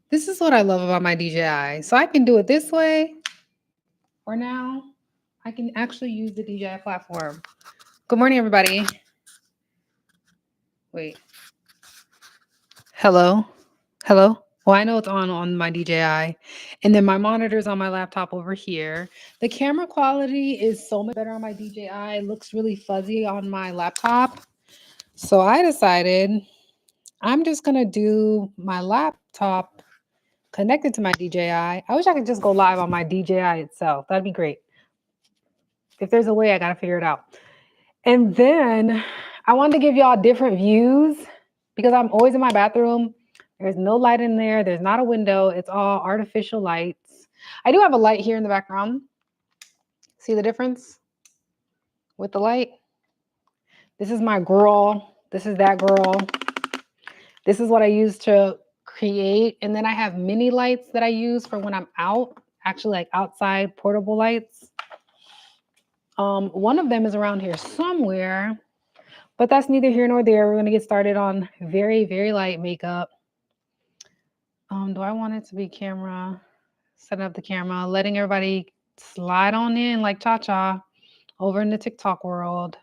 this is what I love about my DJI. So I can do it this way, or now I can actually use the DJI platform. Good morning, everybody. Wait. Hello? Hello? Well, I know it's on my DJI. And then my monitor's on my laptop over here. The camera quality is so much better on my DJI. It looks really fuzzy on my laptop. So I decided I'm just going to do my laptop connected to my DJI. I wish I could just go live on my DJI itself. That'd be great. If there's a way, I got to figure it out. And then I wanted to give y'all different views because I'm always in my bathroom. There's no light in there. There's not a window. It's all artificial lights. I do have a light here in the background. See the difference with the light? This is my girl. This is that girl. This is what I use to create. And then I have mini lights that I use for when I'm out, actually like outside portable lights. One of them is around here somewhere, but that's neither here nor there. We're going to get started on very, very light makeup. Do I want it to be camera? Setting up the camera, letting everybody slide on in like cha-cha over in the TikTok world.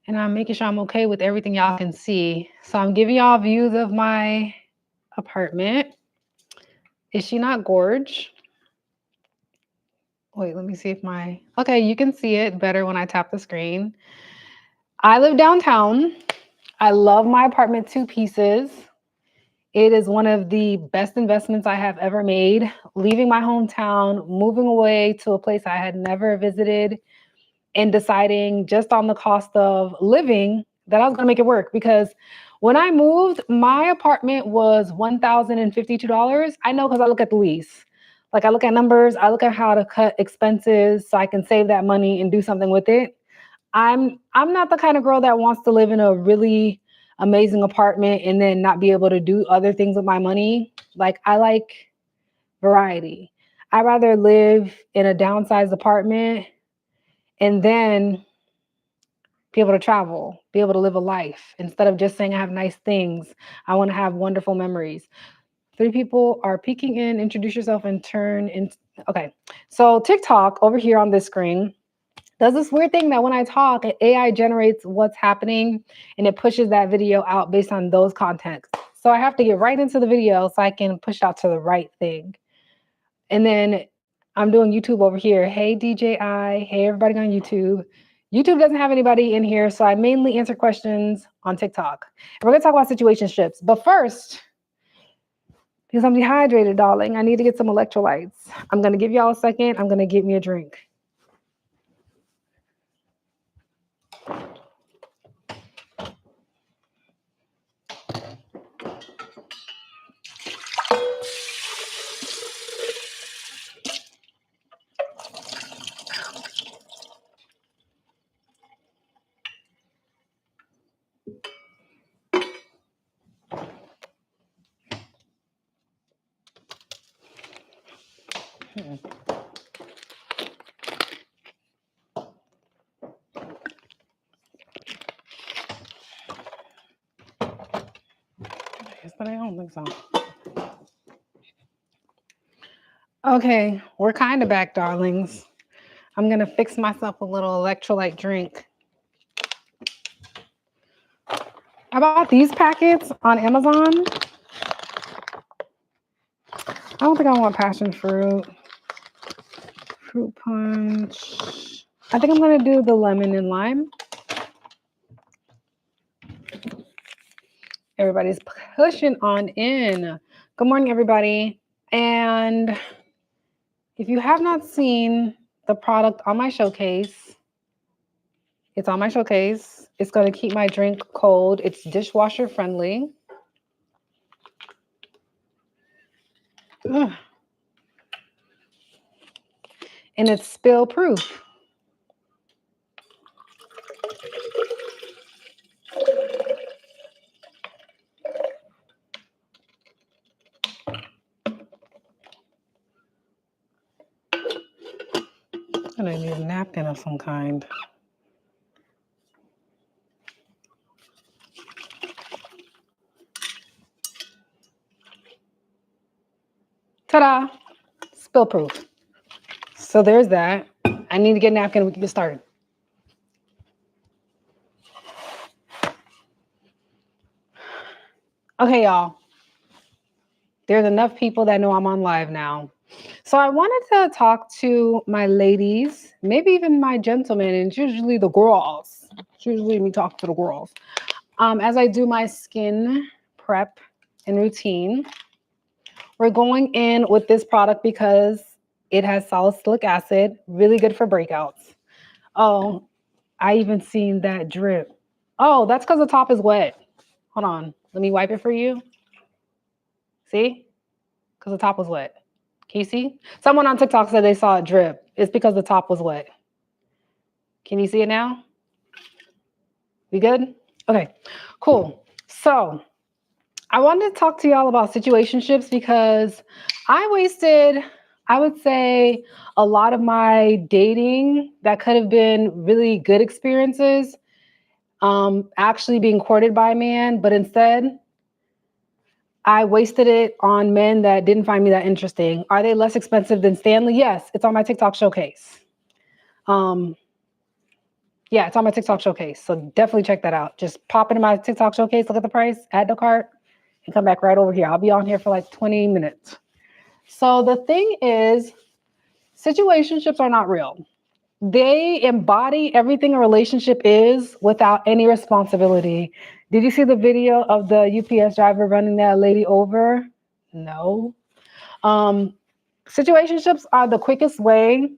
And I'm making sure I'm okay with everything y'all can see. So I'm giving y'all views of my apartment. Is she not gorge? Wait, let me see if okay, you can see it better when I tap the screen. I live downtown. I love my apartment 2 pieces. It is one of the best investments I have ever made. Leaving my hometown, moving away to a place I had never visited, and deciding just on the cost of living that I was going to make it work. Because when I moved, my apartment was $1,052. I know because I look at the lease. Like I look at numbers, I look at how to cut expenses so I can save that money and do something with it. I'm not the kind of girl that wants to live in a really amazing apartment and then not be able to do other things with my money. Like I like variety. I'd rather live in a downsized apartment and then be able to travel, be able to live a life instead of just saying I have nice things. I want to have wonderful memories. 3 people are peeking in. Introduce yourself and turn in. Okay. So TikTok over here on this screen does this weird thing that when I talk, AI generates what's happening and it pushes that video out based on those contexts. So I have to get right into the video so I can push out to the right thing. And then I'm doing YouTube over here. Hey, DJI. Hey, everybody on YouTube. YouTube doesn't have anybody in here, so I mainly answer questions on TikTok. And we're going to talk about situationships. But first, because I'm dehydrated, darling, I need to get some electrolytes. I'm going to give y'all a second. I'm going to get me a drink. But I don't think so. Okay, we're kind of back, darlings. I'm going to fix myself a little electrolyte drink. I bought these packets on Amazon. I don't think I want passion fruit. Fruit punch. I think I'm going to do the lemon and lime. Everybody's pushing on in. Good morning, everybody. And if you have not seen the product on my showcase, it's on my showcase. It's going to keep my drink cold. It's dishwasher friendly. Ugh. And it's spill proof. And I need a napkin of some kind. Ta-da! Spill proof. So there's that. I need to get a napkin. We can get started. Okay, y'all. There's enough people that know I'm on live now. So I wanted to talk to my ladies, maybe even my gentlemen, and it's usually the girls. It's usually me talking to the girls. As I do my skin prep and routine, we're going in with this product because it has salicylic acid, really good for breakouts. Oh, I even seen that drip. Oh, that's because the top is wet. Hold on. Let me wipe it for you. See? Because the top was wet. Can you see? Someone on TikTok said they saw it drip. It's because the top was wet. Can you see it now? We good? Okay, cool. So I wanted to talk to y'all about situationships because I wasted, I would say, a lot of my dating that could have been really good experiences actually being courted by a man, but instead I wasted it on men that didn't find me that interesting. Are they less expensive than Stanley? Yes, it's on my TikTok showcase. Yeah, it's on my TikTok showcase. So definitely check that out. Just pop into my TikTok showcase, look at the price, add to cart, and come back right over here. I'll be on here for like 20 minutes. So the thing is, situationships are not real. They embody everything a relationship is without any responsibility. Did you see the video of the UPS driver running that lady over? No. Situationships are the quickest way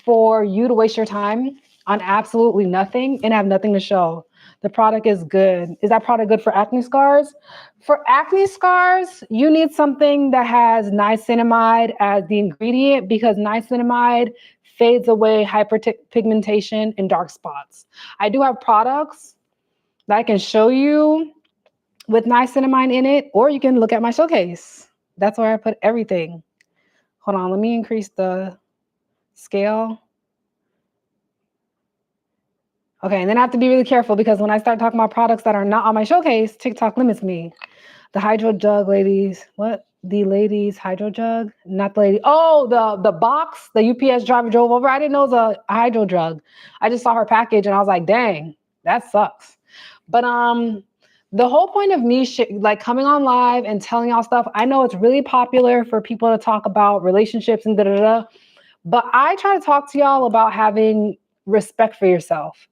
for you to waste your time on absolutely nothing and have nothing to show. The product is good. Is that product good for acne scars? For acne scars, you need something that has niacinamide as the ingredient because niacinamide fades away hyperpigmentation and dark spots. I do have products that I can show you with niacinamide in it, or you can look at my showcase. That's where I put everything. Hold on, let me increase the scale. Okay, and then I have to be really careful because when I start talking about products that are not on my showcase, TikTok limits me. The hydro jug ladies. What? The ladies hydro jug? Not the lady. Oh, the box the UPS driver drove over. I didn't know it was a hydro jug. I just saw her package and I was like, dang, that sucks. But the whole point of me like coming on live and telling y'all stuff, I know it's really popular for people to talk about relationships and da-da-da, but I try to talk to y'all about having respect for yourself.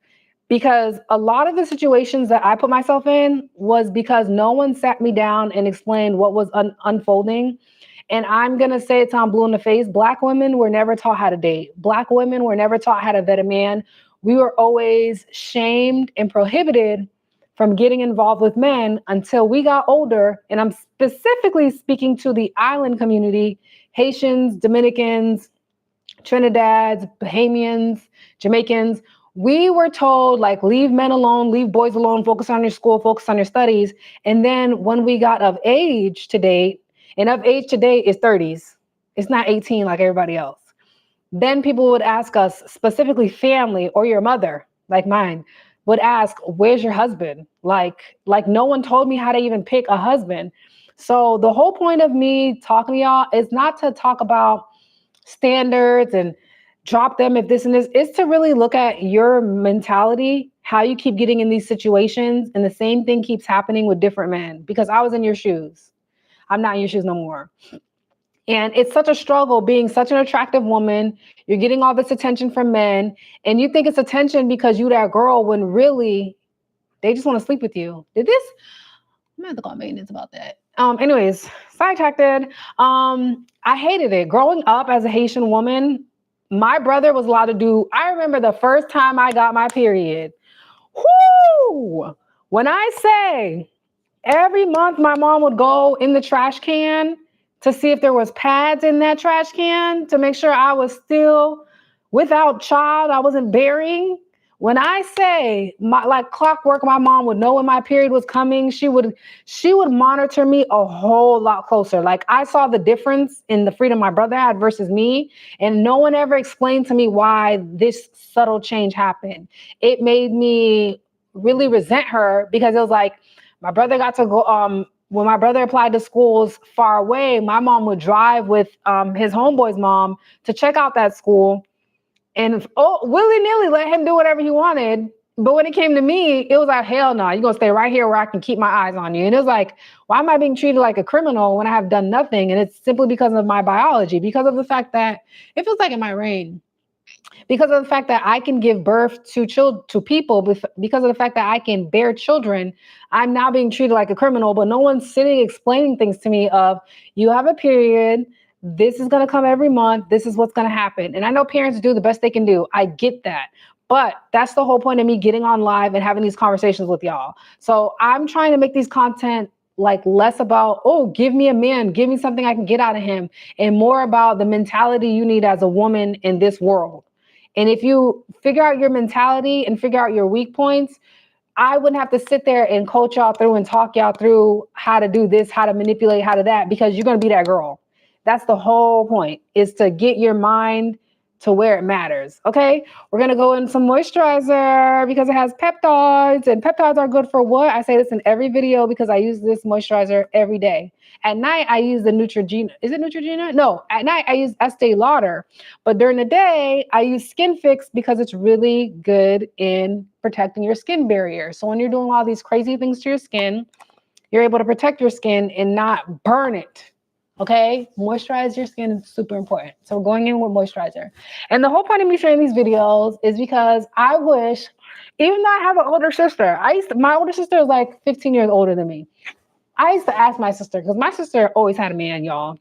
Because a lot of the situations that I put myself in was because no one sat me down and explained what was unfolding. And I'm going to say it till I'm blue in the face. Black women were never taught how to date. Black women were never taught how to vet a man. We were always shamed and prohibited from getting involved with men until we got older. And I'm specifically speaking to the island community, Haitians, Dominicans, Trinidadians, Bahamians, Jamaicans. We were told, like, leave men alone, leave boys alone, focus on your school, focus on your studies. And then when we got of age to date, and of age to date is 30s, it's not 18 like everybody else. Then people would ask us, specifically family or your mother, like mine, would ask, where's your husband? Like no one told me how to even pick a husband. So the whole point of me talking to y'all is not to talk about standards and drop them if this and this. Is to really look at your mentality, how you keep getting in these situations, and the same thing keeps happening with different men. Because I was in your shoes. I'm not in your shoes no more. And it's such a struggle being such an attractive woman. You're getting all this attention from men, and you think it's attention because you that girl when really they just want to sleep with you. I'm gonna have to call maintenance about that. Anyways, sidetracked. I hated it. Growing up as a Haitian woman, my brother was allowed to do. I remember the first time I got my period. Whoo! When I say every month my mom would go in the trash can to see if there was pads in that trash can to make sure I was still without child, I wasn't bearing. When I say like clockwork, my mom would know when my period was coming. She would monitor me a whole lot closer. Like I saw the difference in the freedom my brother had versus me. And no one ever explained to me why this subtle change happened. It made me really resent her because it was like, my brother got to go, when my brother applied to schools far away, my mom would drive with his homeboy's mom to check out that school and willy-nilly let him do whatever he wanted. But when it came to me, it was like, hell no, you're going to stay right here where I can keep my eyes on you. And it was like, why am I being treated like a criminal when I have done nothing? And it's simply because of my biology, because of the fact that it feels like in my brain, because of the fact that I can give birth to people, because of the fact that I can bear children. I'm now being treated like a criminal, but no one's sitting explaining things to me of, you have a period, this is going to come every month, this is what's going to happen. And I know parents do the best they can do. I get that. But that's the whole point of me getting on live and having these conversations with y'all. So I'm trying to make these content like less about, oh, give me a man, give me something I can get out of him, and more about the mentality you need as a woman in this world. And if you figure out your mentality and figure out your weak points, I wouldn't have to sit there and coach y'all through and talk y'all through how to do this, how to manipulate, how to that, because you're going to be that girl. That's the whole point, is to get your mind to where it matters. Okay, we're going to go in some moisturizer because it has peptides, and peptides are good for what? I say this in every video because I use this moisturizer every day. At night, I use the Neutrogena. Is it Neutrogena? No, at night I use Estee Lauder. But during the day, I use Skin Fix because it's really good in protecting your skin barrier. So when you're doing all these crazy things to your skin, you're able to protect your skin and not burn it. Okay, moisturize your skin is super important. So we're going in with moisturizer. And the whole point of me sharing these videos is because I wish, even though I have an older sister, my older sister is like 15 years older than me. I used to ask my sister, because my sister always had a man, y'all.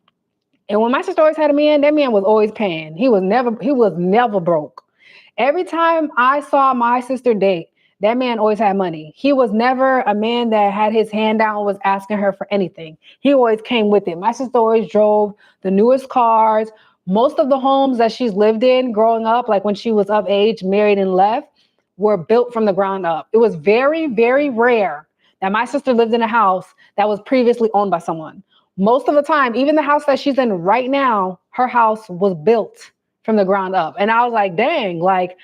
And when my sister always had a man, that man was always paying. He was never broke. Every time I saw my sister date, that man always had money. He was never a man that had his hand down and was asking her for anything. He always came with it. My sister always drove the newest cars. Most of the homes that she's lived in growing up, like when she was of age, married and left, were built from the ground up. It was very, very rare that my sister lived in a house that was previously owned by someone. Most of the time, even the house that she's in right now, her house was built from the ground up. And I was like, dang, like,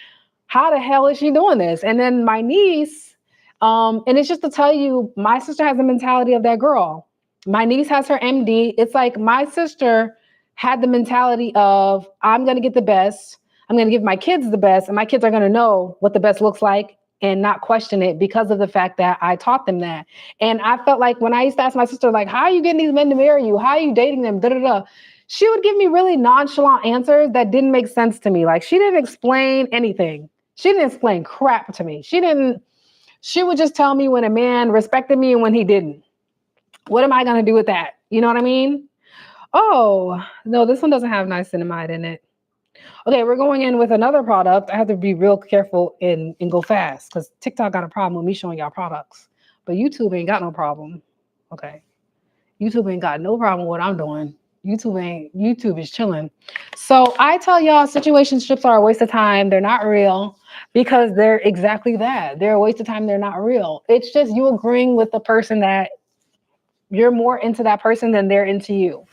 how the hell is she doing this? And then my niece, and it's just to tell you, my sister has the mentality of that girl. My niece has her MD. It's like my sister had the mentality of, I'm going to get the best. I'm going to give my kids the best, and my kids are going to know what the best looks like and not question it because of the fact that I taught them that. And I felt like when I used to ask my sister, like, how are you getting these men to marry you? How are you dating them? Da, da, da. She would give me really nonchalant answers that didn't make sense to me. Like, she didn't explain anything. She didn't explain crap to me. She would just tell me when a man respected me and when he didn't. What am I going to do with that? You know what I mean? Oh, no, this one doesn't have niacinamide in it. Okay, we're going in with another product. I have to be real careful and go fast because TikTok got a problem with me showing y'all products. But YouTube ain't got no problem. Okay. YouTube ain't got no problem with what I'm doing. YouTube is chilling. So I tell y'all, situationships are a waste of time. They're not real because they're exactly that. They're a waste of time. They're not real. It's just you agreeing with the person that you're more into that person than they're into you.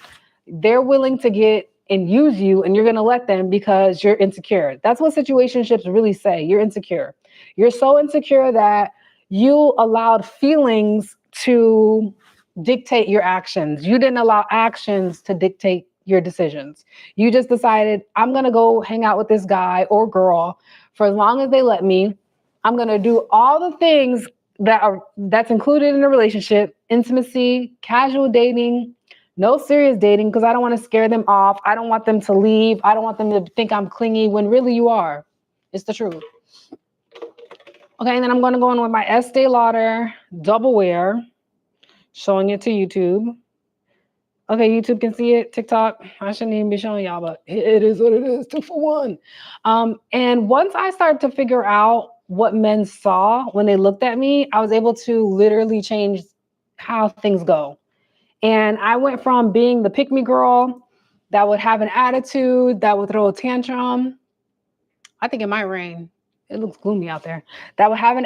They're willing to get and use you, and you're going to let them because you're insecure. That's what situationships really say. You're insecure. You're so insecure that you allowed feelings to dictate your actions. You didn't allow actions to dictate your decisions. You just decided, I'm going to go hang out with this guy or girl for as long as they let me. I'm going to do all the things that's included in a relationship: intimacy, casual dating, no serious dating, because I don't want to scare them off. I don't want them to leave. I don't want them to think I'm clingy when really you are. It's the truth. Okay, and then I'm going to go in with my Estee Lauder Double Wear, showing it to YouTube. Okay, YouTube can see it. TikTok, I shouldn't even be showing y'all, but it is what it is, 2 for 1. And once I started to figure out what men saw when they looked at me, I was able to literally change how things go. And I went from being the pick-me girl that would have an attitude, that would throw a tantrum. I think it might rain. It looks gloomy out there. That would have an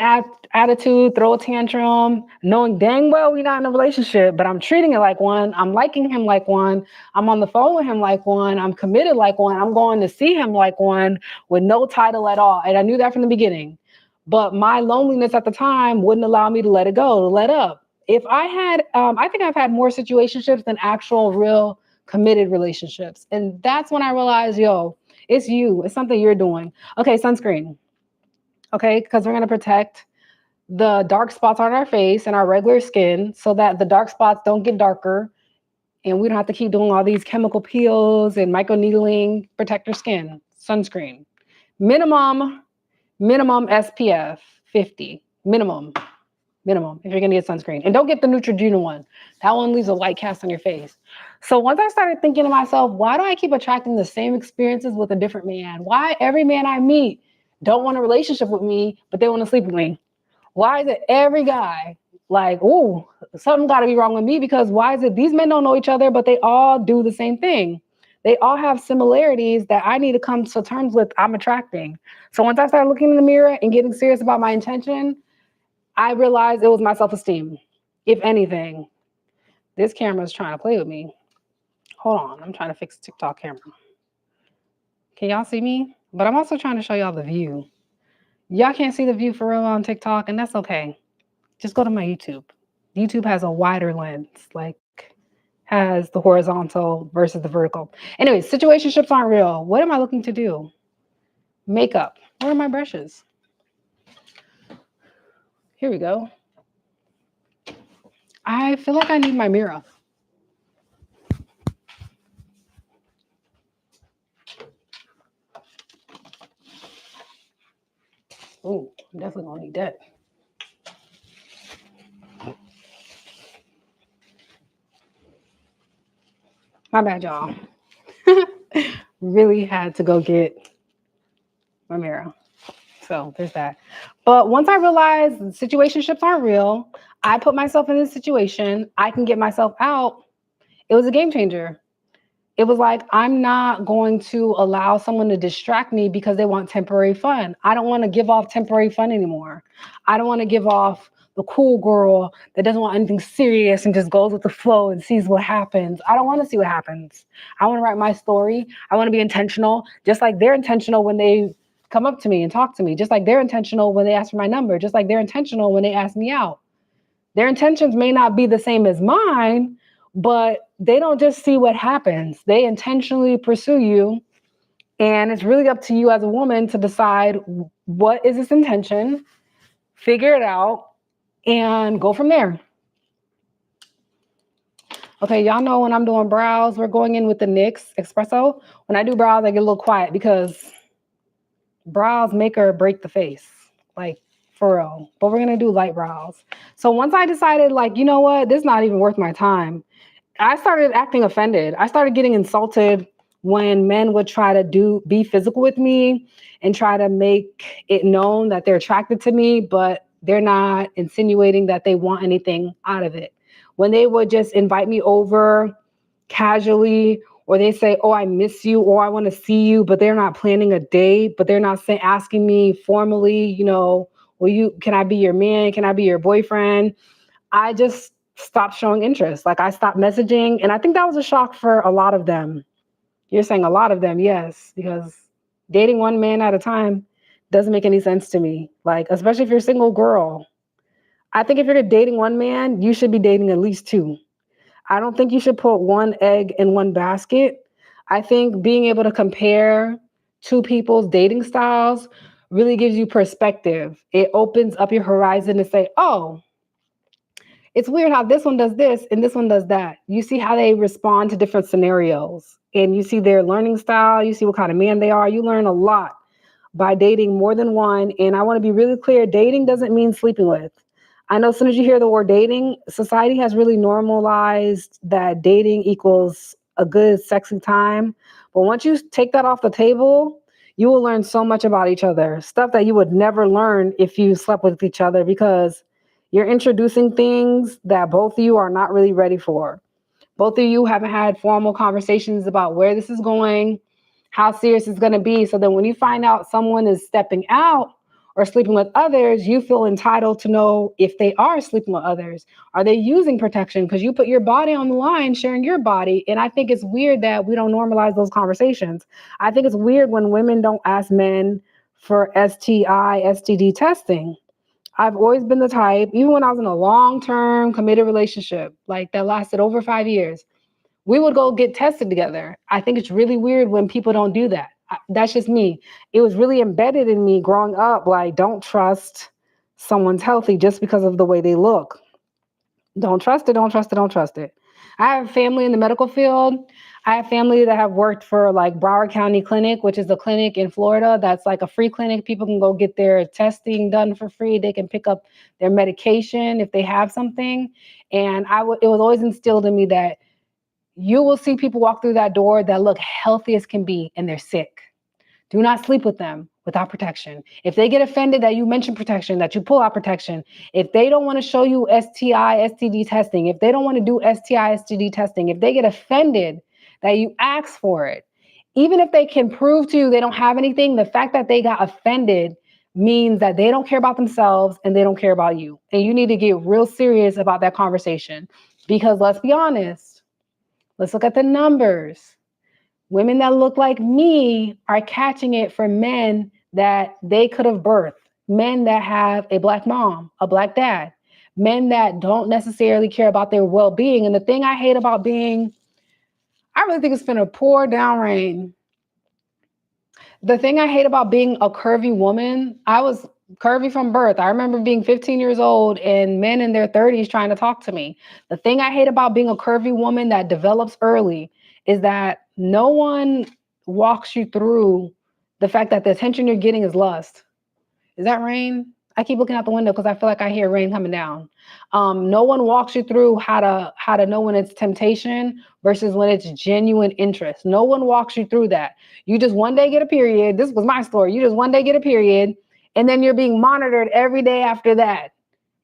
attitude, throw a tantrum, knowing dang well we're not in a relationship, but I'm treating it like one. I'm liking him like one. I'm on the phone with him like one. I'm committed like one. I'm going to see him like one with no title at all. And I knew that from the beginning. But my loneliness at the time wouldn't allow me to let it go, to let up. If I had, I think I've had more situationships than actual real committed relationships. And that's when I realized, yo, it's you. It's something you're doing. Okay, sunscreen. Okay, because we're going to protect the dark spots on our face and our regular skin so that the dark spots don't get darker and we don't have to keep doing all these chemical peels and microneedling. Protect your skin. Sunscreen. Minimum SPF 50. Minimum if you're going to get sunscreen. And don't get the Neutrogena one. That one leaves a white cast on your face. So once I started thinking to myself, why do I keep attracting the same experiences with a different man? Why every man I meet don't want a relationship with me, but they want to sleep with me? Why is it every guy like, ooh, something got to be wrong with me? Because why is it these men don't know each other, but they all do the same thing? They all have similarities that I need to come to terms with I'm attracting. So once I started looking in the mirror and getting serious about my intention, I realized it was my self-esteem. If anything, this camera is trying to play with me. Hold on, I'm trying to fix the TikTok camera. Can y'all see me? But I'm also trying to show y'all the view. Y'all can't see the view for real on TikTok, and that's okay. Just go to my YouTube. YouTube has a wider lens, like has the horizontal versus the vertical. Anyway, situationships aren't real. What am I looking to do? Makeup. Where are my brushes? Here we go. I feel like I need my mirror. Oh, I'm definitely gonna need that. My bad, y'all. Really had to go get my mirror. So there's that. But once I realized situationships aren't real, I put myself in this situation, I can get myself out. It was a game changer. It was like, I'm not going to allow someone to distract me because they want temporary fun. I don't want to give off temporary fun anymore. I don't want to give off the cool girl that doesn't want anything serious and just goes with the flow and sees what happens. I don't want to see what happens. I want to write my story. I want to be intentional, just like they're intentional when they come up to me and talk to me, just like they're intentional when they ask for my number, just like they're intentional when they ask me out. Their intentions may not be the same as mine, but they don't just see what happens. They intentionally pursue you. And it's really up to you as a woman to decide what is this intention, figure it out, and go from there. Okay, y'all know when I'm doing brows, we're going in with the NYX Espresso. When I do brows, I get a little quiet because brows make or break the face. Like, for real. But we're going to do light brows. So once I decided, like, you know what, this is not even worth my time, I started acting offended. I started getting insulted when men would try to be physical with me and try to make it known that they're attracted to me, but they're not insinuating that they want anything out of it. When they would just invite me over casually, or they say, oh, I miss you, or I want to see you, but they're not planning a date, but they're not asking me formally, can I be your man? Can I be your boyfriend? I just stopped showing interest. Like, I stopped messaging. And I think that was a shock for a lot of them. You're saying a lot of them, yes, because dating one man at a time doesn't make any sense to me. Like, especially if you're a single girl. I think if you're dating one man, you should be dating at least two. I don't think you should put one egg in one basket. I think being able to compare two people's dating styles really gives you perspective. It opens up your horizon to say, oh, it's weird how this one does this and this one does that. You see how they respond to different scenarios and you see their learning style. You see what kind of man they are. You learn a lot by dating more than one. And I want to be really clear. Dating doesn't mean sleeping with. I know as soon as you hear the word dating, society has really normalized that dating equals a good, sexy time. But once you take that off the table, you will learn so much about each other, stuff that you would never learn if you slept with each other, because you're introducing things that both of you are not really ready for. Both of you haven't had formal conversations about where this is going, how serious it's going to be. So then when you find out someone is stepping out or sleeping with others, you feel entitled to know if they are sleeping with others. Are they using protection? Because you put your body on the line, sharing your body. And I think it's weird that we don't normalize those conversations. I think it's weird when women don't ask men for STI, STD testing. I've always been the type, even when I was in a long-term committed relationship, like that lasted over 5 years, we would go get tested together. I think it's really weird when people don't do that. That's just me. It was really embedded in me growing up. Like, don't trust someone's healthy just because of the way they look. Don't trust it, don't trust it, don't trust it. I have family in the medical field. I have family that have worked for like Broward County Clinic, which is a clinic in Florida that's like a free clinic. People can go get their testing done for free. They can pick up their medication if they have something. And it was always instilled in me that you will see people walk through that door that look healthy as can be and they're sick. Do not sleep with them without protection. If they get offended that you mention protection, that you pull out protection, if they don't want to show you STI, STD testing, if they don't want to do STI, STD testing, if they get offended that you ask for it, even if they can prove to you they don't have anything, the fact that they got offended means that they don't care about themselves and they don't care about you. And you need to get real serious about that conversation. Because let's be honest, let's look at the numbers. Women that look like me are catching it from men that they could have birthed, men that have a Black mom, a Black dad, men that don't necessarily care about their well-being. And the thing I hate about I really think it's been a pour down rain. The thing I hate about being a curvy woman, I was curvy from birth. I remember being 15 years old and men in their 30s trying to talk to me. The thing I hate about being a curvy woman that develops early is that no one walks you through the fact that the attention you're getting is lust. Is that rain? I keep looking out the window because I feel like I hear rain coming down. No one walks you through how to know when it's temptation versus when it's genuine interest. No one walks you through that. You just one day get a period. This was my story. You just one day get a period, and then you're being monitored every day after that.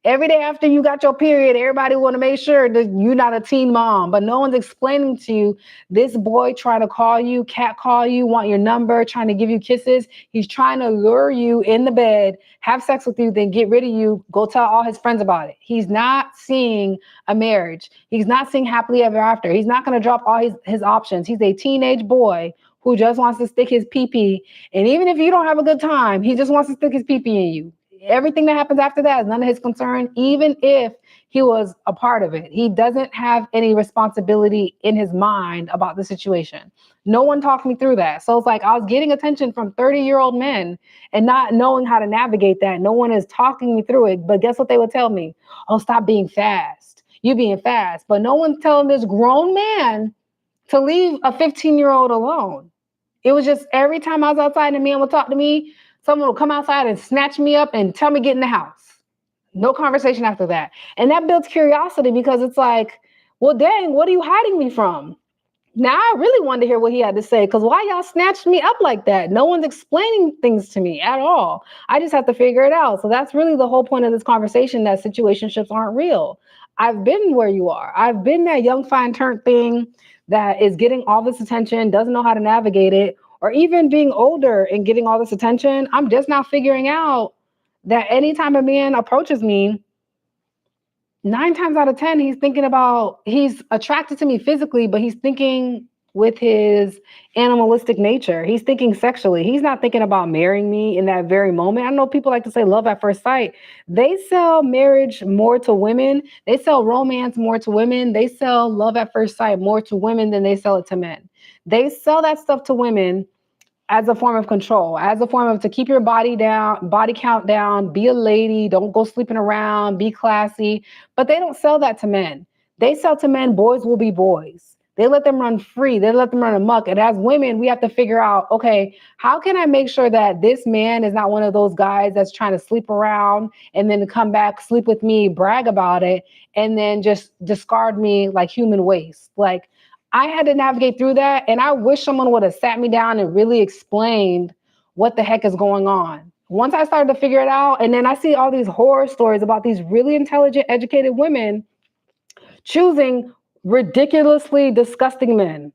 Every day after you got your period, everybody want to make sure that you're not a teen mom, but no one's explaining to you this boy trying to call you, cat call you, want your number, trying to give you kisses. He's trying to lure you in the bed, have sex with you, then get rid of you, go tell all his friends about it. He's not seeing a marriage. He's not seeing happily ever after. He's not going to drop all his options. He's a teenage boy who just wants to stick his pee-pee. And even if you don't have a good time, he just wants to stick his pee-pee in you. Everything that happens after that is none of his concern, even if he was a part of it. He doesn't have any responsibility in his mind about the situation. No one talked me through that. So it's like I was getting attention from 30-year-old men and not knowing how to navigate that. No one is talking me through it. But guess what they would tell me? Oh, stop being fast. You being fast. But no one's telling this grown man to leave a 15-year-old alone. It was just every time I was outside and a man would talk to me, someone will come outside and snatch me up and tell me get in the house. No conversation after that. And that builds curiosity because it's like, well, dang, what are you hiding me from? Now I really wanted to hear what he had to say because why y'all snatched me up like that? No one's explaining things to me at all. I just have to figure it out. So that's really the whole point of this conversation, that situationships aren't real. I've been where you are. I've been that young, fine turnt thing that is getting all this attention, doesn't know how to navigate it, or even being older and getting all this attention. I'm just now figuring out that anytime a man approaches me, 9 times out of 10, he's attracted to me physically, but he's thinking with his animalistic nature. He's thinking sexually. He's not thinking about marrying me in that very moment. I know people like to say love at first sight. They sell marriage more to women. They sell romance more to women. They sell love at first sight more to women than they sell it to men. They sell that stuff to women as a form of control, as a form of to keep your body down, body count down, be a lady, don't go sleeping around, be classy. But they don't sell that to men. They sell to men, boys will be boys. They let them run free. They let them run amok. And as women, we have to figure out, okay, how can I make sure that this man is not one of those guys that's trying to sleep around and then come back, sleep with me, brag about it, and then just discard me like human waste? Like, I had to navigate through that. And I wish someone would have sat me down and really explained what the heck is going on. Once I started to figure it out, and then I see all these horror stories about these really intelligent, educated women choosing ridiculously disgusting men.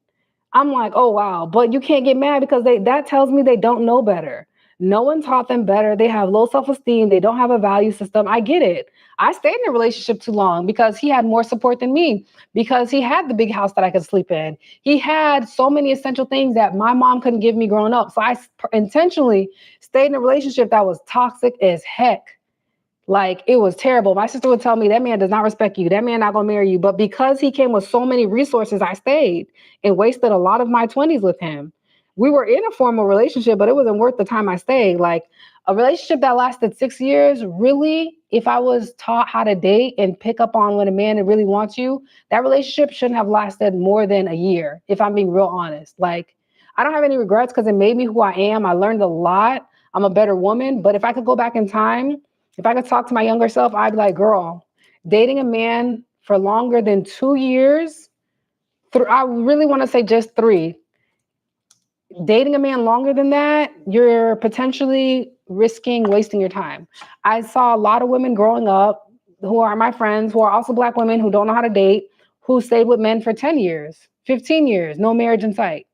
I'm like, oh, wow. But you can't get mad because that tells me they don't know better. No one taught them better. They have low self-esteem. They don't have a value system. I get it. I stayed in a relationship too long because he had more support than me, because he had the big house that I could sleep in. He had so many essential things that my mom couldn't give me growing up. So I intentionally stayed in a relationship that was toxic as heck. Like, it was terrible. My sister would tell me, that man does not respect you. That man not gonna marry you. But because he came with so many resources, I stayed and wasted a lot of my 20s with him. We were in a formal relationship, but it wasn't worth the time I stayed. Like, a relationship that lasted 6 years, really, if I was taught how to date and pick up on when a man really wants you, that relationship shouldn't have lasted more than a year, if I'm being real honest. Like, I don't have any regrets because it made me who I am. I learned a lot. I'm a better woman. But if I could go back in time, if I could talk to my younger self, I'd be like, girl, dating a man for longer than 2 years, I really want to say just three. Dating a man longer than that, you're potentially risking wasting your time. I saw a lot of women growing up who are my friends, who are also Black women who don't know how to date, who stayed with men for 10 years, 15 years, no marriage in sight.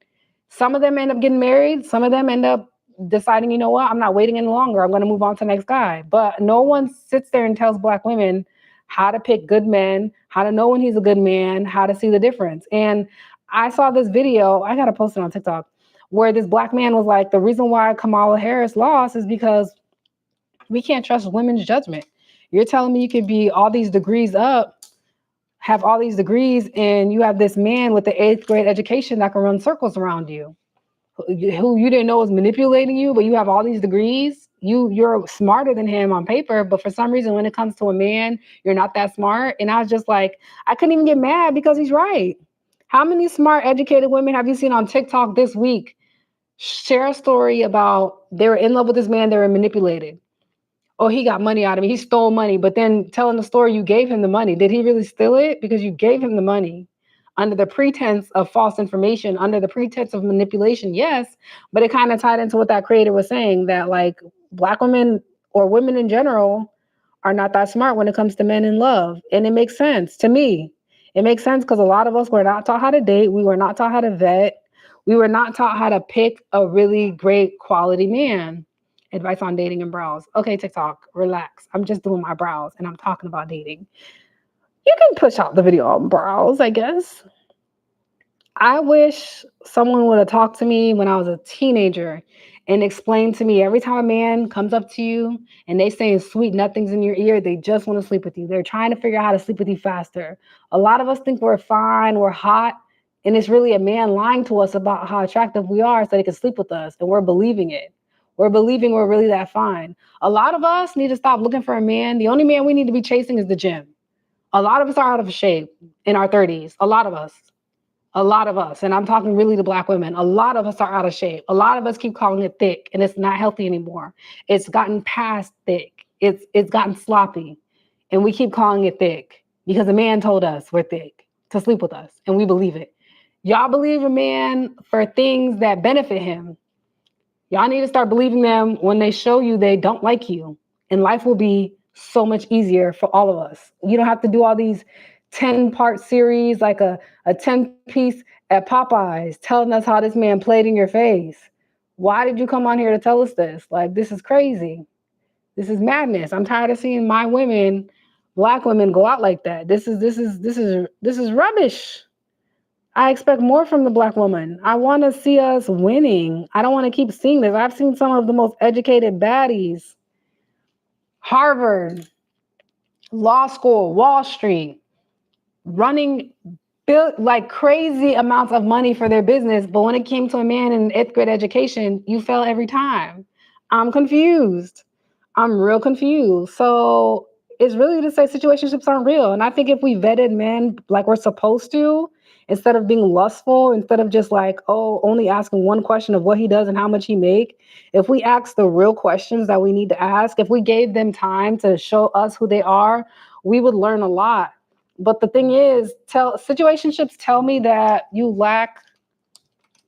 Some of them end up getting married. Some of them end up deciding, you know what, I'm not waiting any longer. I'm going to move on to the next guy. But no one sits there and tells Black women how to pick good men, how to know when he's a good man, how to see the difference. And I saw this video, I got to post it on TikTok, where this Black man was like, the reason why Kamala Harris lost is because we can't trust women's judgment. You're telling me you could be all these degrees up, have all these degrees, and you have this man with the eighth grade education that can run circles around you, who you didn't know was manipulating you, but you have all these degrees. You're smarter than him on paper, but for some reason, when it comes to a man, you're not that smart. And I was just like, I couldn't even get mad because he's right. How many smart, educated women have you seen on TikTok this week share a story about they were in love with this man, they were manipulated? Oh, he got money out of me. He stole money. But then telling the story, you gave him the money. Did he really steal it? Because you gave him the money under the pretense of false information, under the pretense of manipulation. Yes. But it kind of tied into what that creator was saying, that like Black women or women in general are not that smart when it comes to men in love. And it makes sense to me. It makes sense because a lot of us were not taught how to date. We were not taught how to vet. We were not taught how to pick a really great quality man. Advice on dating and brows. Okay, TikTok, relax. I'm just doing my brows and I'm talking about dating. You can push out the video on brows, I guess. I wish someone would have talked to me when I was a teenager and explained to me, every time a man comes up to you and they saying sweet nothings in your ear, they just want to sleep with you. They're trying to figure out how to sleep with you faster. A lot of us think we're fine, we're hot, and it's really a man lying to us about how attractive we are so they can sleep with us, and we're believing it. We're believing we're really that fine. A lot of us need to stop looking for a man. The only man we need to be chasing is the gym. A lot of us are out of shape in our 30s. A lot of us. A lot of us, and I'm talking really to Black women, a lot of us are out of shape. A lot of us keep calling it thick, and it's not healthy anymore. It's gotten past thick. It's gotten sloppy, and we keep calling it thick because a man told us we're thick to sleep with us, and we believe it. Y'all believe a man for things that benefit him. Y'all need to start believing them when they show you they don't like you, and life will be so much easier for all of us. You don't have to do all these 10-part series, like a 10-piece at Popeyes, telling us how this man played in your face. Why did you come on here to tell us this? Like, this is crazy. This is madness. I'm tired of seeing my women, Black women, go out like that. This is rubbish. I expect more from the Black woman. I want to see us winning. I don't want to keep seeing this. I've seen some of the most educated baddies. Harvard, law school, Wall Street, running like crazy amounts of money for their business. But when it came to a man in eighth grade education, you fell every time. I'm confused. I'm real confused. So it's really to say situationships aren't real. And I think if we vetted men like we're supposed to, instead of being lustful, instead of just like, oh, only asking one question of what he does and how much he make, if we ask the real questions that we need to ask, if we gave them time to show us who they are, we would learn a lot. But the thing is, situationships tell me that you lack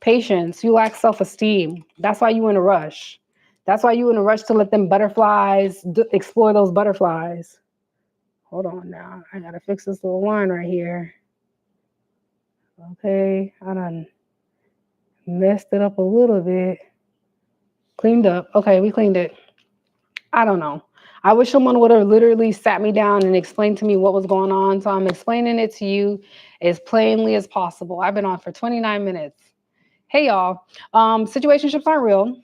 patience, you lack self-esteem. That's why you in a rush. That's why you in a rush to let them butterflies explore those butterflies. Hold on now. I gotta fix this little line right here. Okay, I done messed it up a little bit. Cleaned up. Okay, we cleaned it. I don't know. I wish someone would have literally sat me down and explained to me what was going on. So I'm explaining it to you as plainly as possible. I've been on for 29 minutes. Hey, y'all. Situationships aren't real.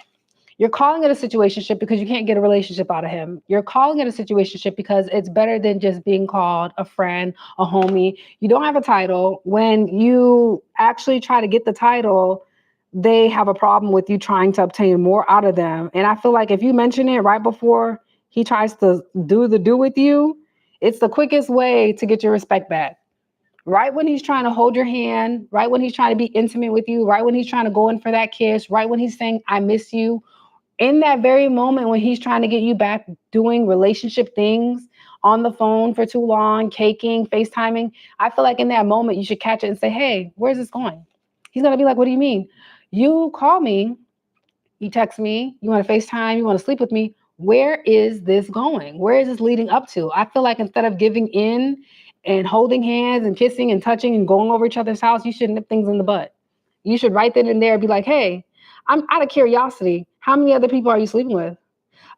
You're calling it a situationship because you can't get a relationship out of him. You're calling it a situationship because it's better than just being called a friend, a homie. You don't have a title. When you actually try to get the title, they have a problem with you trying to obtain more out of them. And I feel like if you mention it right before he tries to do with you, it's the quickest way to get your respect back. Right when he's trying to hold your hand, right when he's trying to be intimate with you, right when he's trying to go in for that kiss, right when he's saying, I miss you, in that very moment when he's trying to get you back doing relationship things on the phone for too long, caking, FaceTiming, I feel like in that moment you should catch it and say, hey, where's this going? He's going to be like, what do you mean? You call me, you text me, you want to FaceTime, you want to sleep with me. Where is this going? Where is this leading up to? I feel like instead of giving in and holding hands and kissing and touching and going over each other's house, you should nip things in the butt. You should right then and there be like, hey, I'm out of curiosity. How many other people are you sleeping with?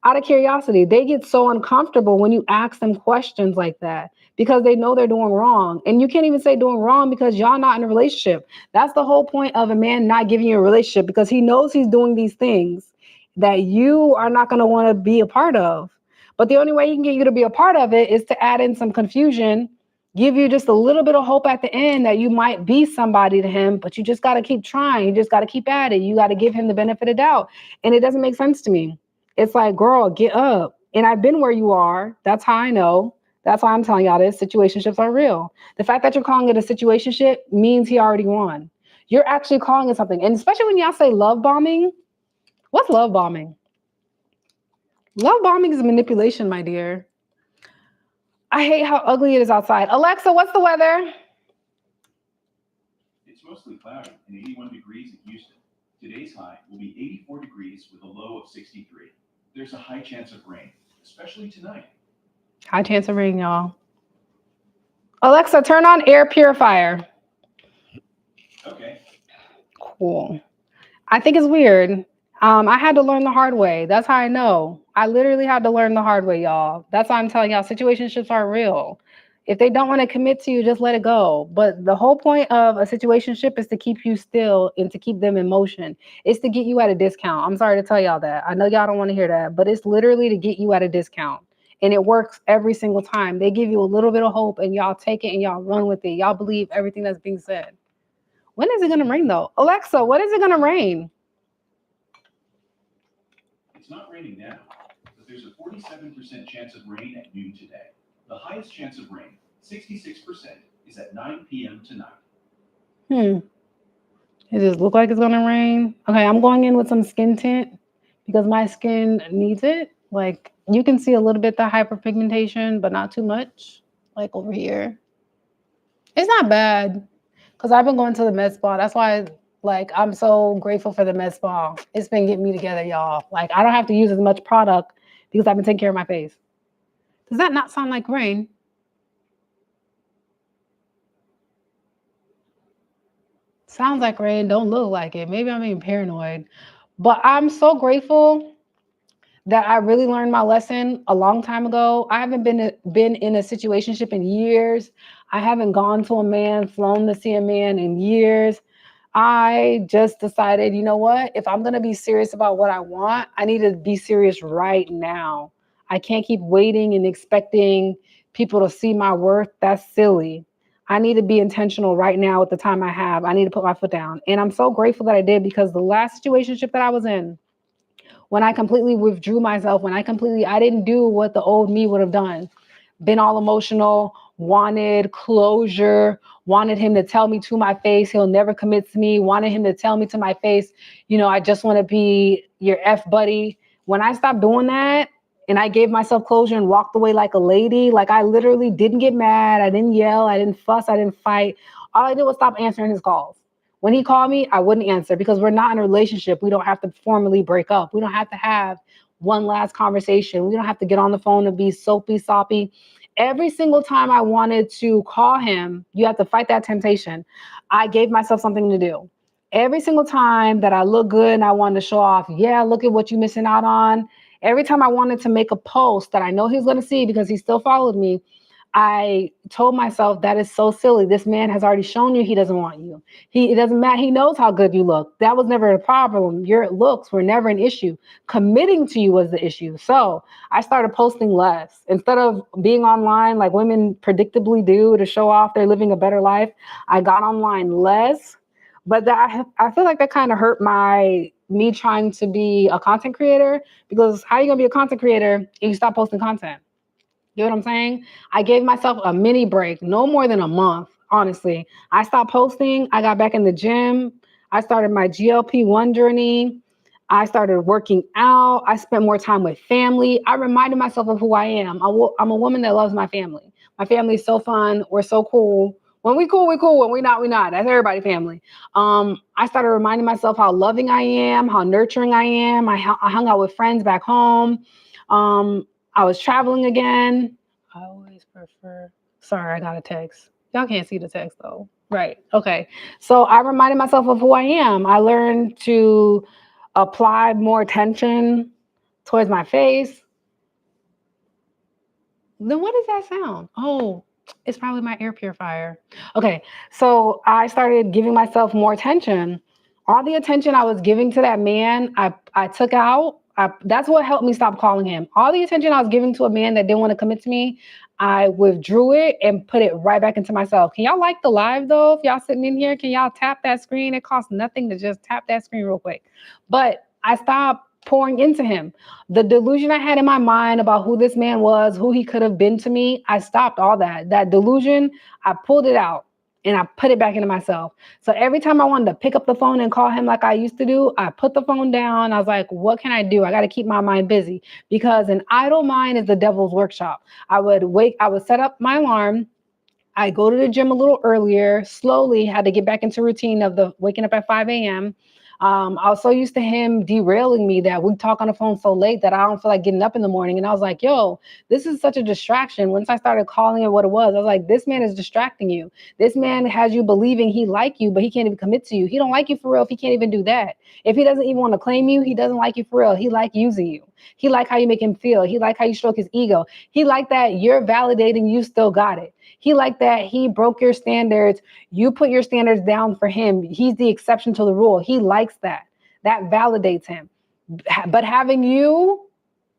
Out of curiosity, they get so uncomfortable when you ask them questions like that because they know they're doing wrong. And you can't even say doing wrong because y'all not in a relationship. That's the whole point of a man not giving you a relationship, because he knows he's doing these things that you are not going to want to be a part of. But the only way he can get you to be a part of it is to add in some confusion, give you just a little bit of hope at the end that you might be somebody to him, but you just got to keep trying. You just got to keep at it. You got to give him the benefit of doubt. And it doesn't make sense to me. It's like, girl, get up. And I've been where you are. That's how I know. That's why I'm telling y'all this. Situationships are real. The fact that you're calling it a situationship means he already won. You're actually calling it something. And especially when y'all say love bombing. What's love bombing? Love bombing is manipulation, my dear. I hate how ugly it is outside. Alexa, what's the weather? It's mostly cloudy and 81 degrees in Houston. Today's high will be 84 degrees with a low of 63. There's a high chance of rain, especially tonight. High chance of rain, y'all. Alexa, turn on air purifier. Okay. Cool. I think it's weird. I had to learn the hard way. That's how I know. I literally had to learn the hard way, y'all. That's why I'm telling y'all situationships are real. If they don't want to commit to you, just let it go. But the whole point of a situationship is to keep you still and to keep them in motion. It's to get you at a discount. I'm sorry to tell y'all that. I know y'all don't want to hear that, but it's literally to get you at a discount. And it works every single time. They give you a little bit of hope and y'all take it and y'all run with it. Y'all believe everything that's being said. When is it going to rain though? Alexa, when is it going to rain? It's not raining now, but there's a 47% chance of rain at noon today. The highest chance of rain, 66%, is at 9 p.m. tonight. It just look like it's going to rain. Okay, I'm going in with some skin tint because my skin needs it. Like you can see a little bit the hyperpigmentation, but not too much. Like over here. It's not bad because I've been going to the med spa. That's why like I'm so grateful for the med spa. It's been getting me together, y'all. Like I don't have to use as much product because I've been taking care of my face. Does that not sound like rain? Sounds like rain, don't look like it. Maybe I'm being paranoid. But I'm so grateful that I really learned my lesson a long time ago. I haven't been in a situationship in years. I haven't gone to a man, flown to see a man in years. I just decided, you know what? If I'm going to be serious about what I want, I need to be serious right now. I can't keep waiting and expecting people to see my worth. That's silly. I need to be intentional right now with the time I have. I need to put my foot down. And I'm so grateful that I did, because the last situationship that I was in, when I completely withdrew myself, I didn't do what the old me would have done. Been all emotional, wanted closure, wanted him to tell me to my face he'll never commit to me, wanted him to tell me to my face, I just want to be your F buddy. When I stopped doing that and I gave myself closure and walked away like a lady, like I literally didn't get mad, I didn't yell, I didn't fuss, I didn't fight. All I did was stop answering his calls. When he called me, I wouldn't answer because we're not in a relationship. We don't have to formally break up. We don't have to have one last conversation. We don't have to get on the phone and be soapy, soppy. Every single time I wanted to call him, you have to fight that temptation. I gave myself something to do. Every single time that I look good and I wanted to show off, yeah, look at what you're missing out on. Every time I wanted to make a post that I know he's going to see because he still followed me, I told myself that is so silly. This man has already shown you he doesn't want you. It doesn't matter. He knows how good you look. That was never a problem. Your looks were never an issue. Committing to you was the issue. So I started posting less. Instead of being online like women predictably do to show off they're living a better life, I got online less. But I feel like that kind of hurt me trying to be a content creator, because how are you gonna be a content creator and you stop posting content? You know what I'm saying? I gave myself a mini break, no more than a month, honestly. I stopped posting. I got back in the gym. I started my GLP-1 journey. I started working out. I spent more time with family. I reminded myself of who I am. I'm a woman that loves my family. My family is so fun. We're so cool. When we cool, we cool. When we not, we not. That's everybody family. I started reminding myself how loving I am, how nurturing I am. I hung out with friends back home. Um, I was traveling again. I always prefer. Sorry, I got a text. Y'all can't see the text though. Right. Okay. So I reminded myself of who I am. I learned to apply more attention towards my face. Then what does that sound? Oh, it's probably my air purifier. Okay. So I started giving myself more attention. All the attention I was giving to that man, I took out. That's what helped me stop calling him. All the attention I was giving to a man that didn't want to commit to me, I withdrew it and put it right back into myself. Can y'all like the live though? If y'all sitting in here, can y'all tap that screen? It costs nothing to just tap that screen real quick. But I stopped pouring into him. The delusion I had in my mind about who this man was, who he could have been to me, I stopped all that. That delusion, I pulled it out and I put it back into myself. So every time I wanted to pick up the phone and call him like I used to do, I put the phone down. I was like, what can I do? I got to keep my mind busy, because an idle mind is the devil's workshop. I would set up my alarm. I go to the gym a little earlier, slowly had to get back into routine of the waking up at 5 a.m. I was so used to him derailing me that we talk on the phone so late that I don't feel like getting up in the morning. And I was like, yo, this is such a distraction. Once I started calling it what it was, I was like, this man is distracting you. This man has you believing he like you, but he can't even commit to you. He don't like you for real if he can't even do that. If he doesn't even want to claim you, he doesn't like you for real. He like using you. He like how you make him feel. He like how you stroke his ego. He like that you're validating you still got it. He like that he broke your standards. You put your standards down for him. He's the exception to the rule. He likes that. That validates him. But having you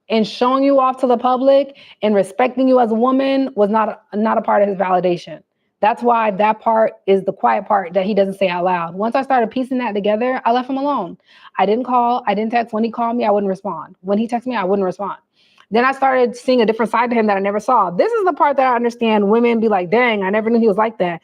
and showing you off to the public and respecting you as a woman was not a part of his validation. That's why that part is the quiet part that he doesn't say out loud. Once I started piecing that together, I left him alone. I didn't call. I didn't text. When he called me, I wouldn't respond. When he texted me, I wouldn't respond. Then I started seeing a different side to him that I never saw. This is the part that I understand women be like, dang, I never knew he was like that.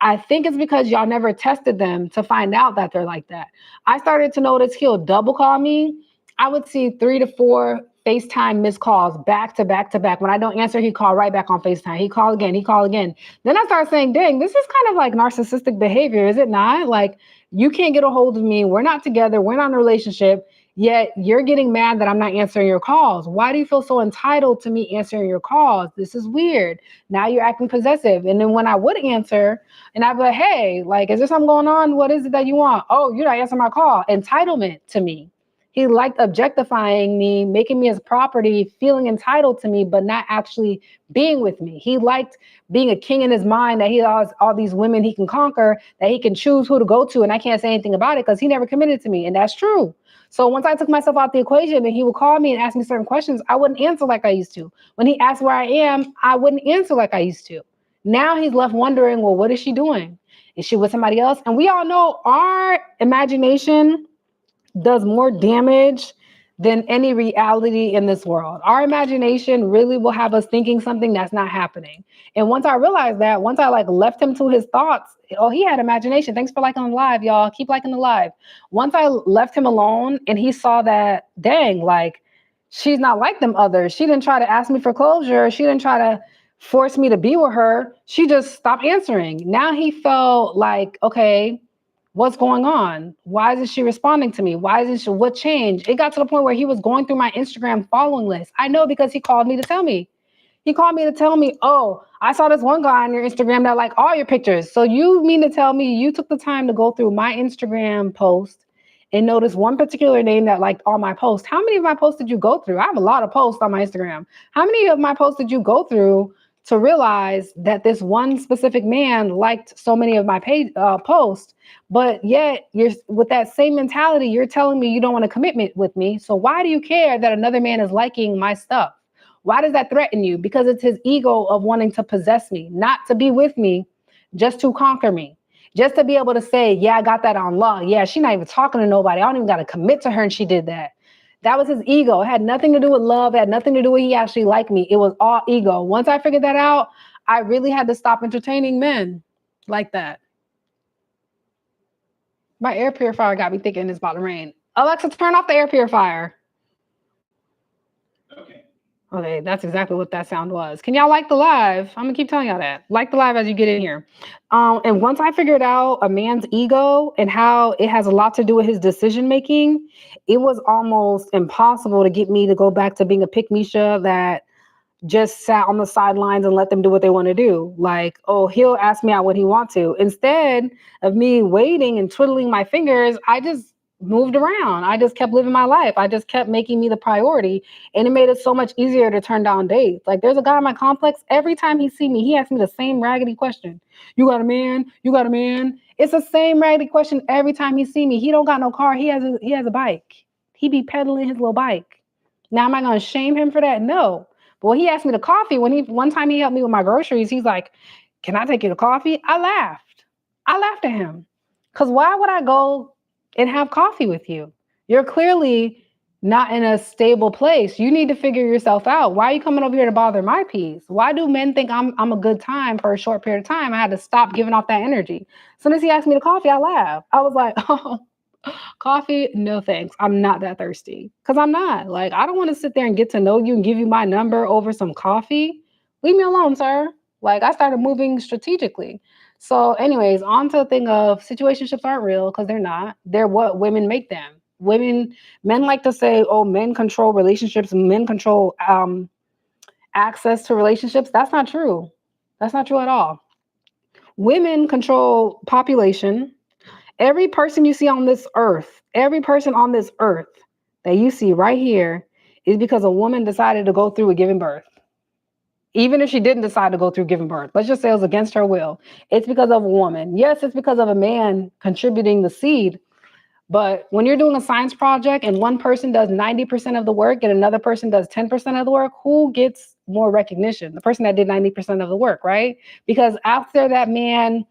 I think it's because y'all never tested them to find out that they're like that. I started to notice he'll double call me. I would see 3 to 4 FaceTime missed calls back to back to back. When I don't answer, he call right back on FaceTime. He call again. He call again. Then I started saying, dang, this is kind of like narcissistic behavior, is it not? Like, you can't get a hold of me. We're not together. We're not in a relationship. Yet you're getting mad that I'm not answering your calls. Why do you feel so entitled to me answering your calls? This is weird. Now you're acting possessive. And then when I would answer, and I'd be like, hey, like, is there something going on? What is it that you want? Oh, you're not answering my call. Entitlement to me. He liked objectifying me, making me his property, feeling entitled to me, but not actually being with me. He liked being a king in his mind, that he has all these women he can conquer, that he can choose who to go to. And I can't say anything about it because he never committed to me. And that's true. So once I took myself out the equation and he would call me and ask me certain questions, I wouldn't answer like I used to. When he asked where I am, I wouldn't answer like I used to. Now he's left wondering, well, what is she doing? Is she with somebody else? And we all know our imagination does more damage than any reality in this world. Our imagination really will have us thinking something that's not happening. And once I realized that, once I like left him to his thoughts, oh, he had imagination. Thanks for liking the live, y'all. Keep liking the live. Once I left him alone and he saw that, dang, like, she's not like them others. She didn't try to ask me for closure. She didn't try to force me to be with her. She just stopped answering. Now he felt like, okay, what's going on? Why isn't she responding to me? Why isn't she? What changed? It got to the point where he was going through my Instagram following list. I know because he called me to tell me. He called me to tell me, oh, I saw this one guy on your Instagram that liked all your pictures. So you mean to tell me you took the time to go through my Instagram post and notice one particular name that liked all my posts? How many of my posts did you go through? I have a lot of posts on my Instagram. How many of my posts did you go through to realize that this one specific man liked so many of my page posts, but yet you're with that same mentality. You're telling me you don't want a commitment with me. So why do you care that another man is liking my stuff? Why does that threaten you? Because it's his ego of wanting to possess me, not to be with me, just to conquer me. Just to be able to say, yeah, I got that on law. Yeah, she's not even talking to nobody. I don't even got to commit to her and she did that. That was his ego. It had nothing to do with love. It had nothing to do with he actually liked me. It was all ego. Once I figured that out, I really had to stop entertaining men like that. My air purifier got me thinking it's about to rain. Alexa, turn off the air purifier. Okay. Okay, that's exactly what that sound was. Can y'all like the live? I'm gonna keep telling y'all that. Like the live as you get in here. And once I figured out a man's ego and how it has a lot to do with his decision making, it was almost impossible to get me to go back to being a pick Misha that just sat on the sidelines and let them do what they want to do. Like, oh, he'll ask me out when he wants to. Instead of me waiting and twiddling my fingers, I just moved around. I just kept living my life. I just kept making me the priority. And it made it so much easier to turn down dates. Like there's a guy in my complex, every time he see me, he asks me the same raggedy question. You got a man? You got a man? It's the same raggedy question every time he see me. He don't got no car. He has a bike. He be pedaling his little bike. Now, am I going to shame him for that? No. But when he asked me to coffee, one time he helped me with my groceries, he's like, "Can I take you to coffee?" I laughed. I laughed at him. Because why would I go and have coffee with you? You're clearly not in a stable place. You need to figure yourself out. Why are you coming over here to bother my peace? Why do men think I'm a good time for a short period of time? I had to stop giving off that energy. As soon as he asked me to coffee, I laughed. I was like, oh, coffee, no thanks. I'm not that thirsty. Because I'm not. Like, I don't want to sit there and get to know you and give you my number over some coffee. Leave me alone, sir. Like, I started moving strategically. So, anyways, on to the thing of situationships aren't real because they're not. They're what women make them. Men like to say, oh, men control relationships, men control access to relationships. That's not true. That's not true at all. Women control population. Every person you see on this earth, every person on this earth that you see right here is because a woman decided to go through with giving birth. Even if she didn't decide to go through giving birth, let's just say it was against her will. It's because of a woman. Yes, it's because of a man contributing the seed. But when you're doing a science project and one person does 90% of the work and another person does 10% of the work, who gets more recognition? The person that did 90% of the work, right? Because after that man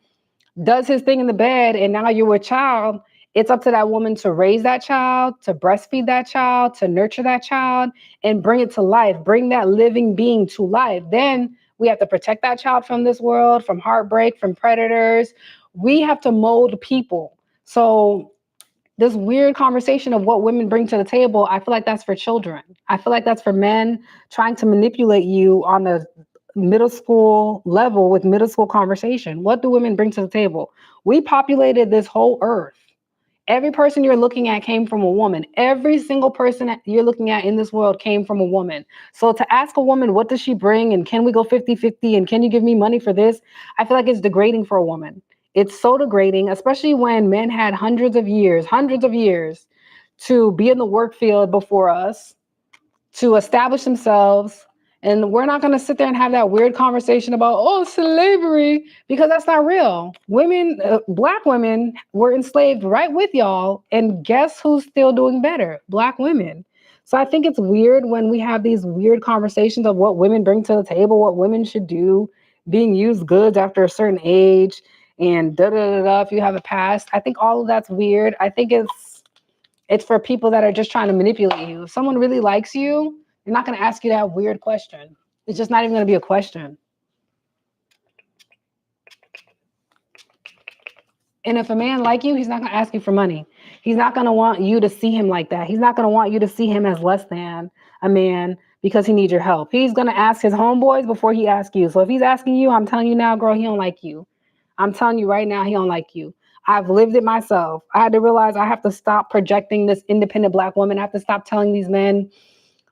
does his thing in the bed and now you're a child, it's up to that woman to raise that child, to breastfeed that child, to nurture that child and bring it to life, bring that living being to life. Then we have to protect that child from this world, from heartbreak, from predators. We have to mold people. So this weird conversation of what women bring to the table, I feel like that's for children. I feel like that's for men trying to manipulate you on the middle school level with middle school conversation. What do women bring to the table? We populated this whole earth. Every person you're looking at came from a woman. Every single person that you're looking at in this world came from a woman. So to ask a woman, what does she bring? And can we go 50-50? And can you give me money for this? I feel like it's degrading for a woman. It's so degrading, especially when men had hundreds of years to be in the work field before us, to establish themselves. And we're not going to sit there and have that weird conversation about, oh, slavery, because that's not real. Women, Black women were enslaved right with y'all. And guess who's still doing better? Black women. So I think it's weird when we have these weird conversations of what women bring to the table, what women should do, being used goods after a certain age, and da da da da. If you have a past, I think all of that's weird. I think it's for people that are just trying to manipulate you. If someone really likes you, they're not going to ask you that weird question. It's just not even going to be a question. And if a man like you, he's not going to ask you for money. He's not going to want you to see him like that. He's not going to want you to see him as less than a man because he needs your help. He's going to ask his homeboys before he asks you. So if he's asking you, I'm telling you now, girl, he don't like you. I'm telling you right now, he don't like you. I've lived it myself. I had to realize I have to stop projecting this independent Black woman. I have to stop telling these men,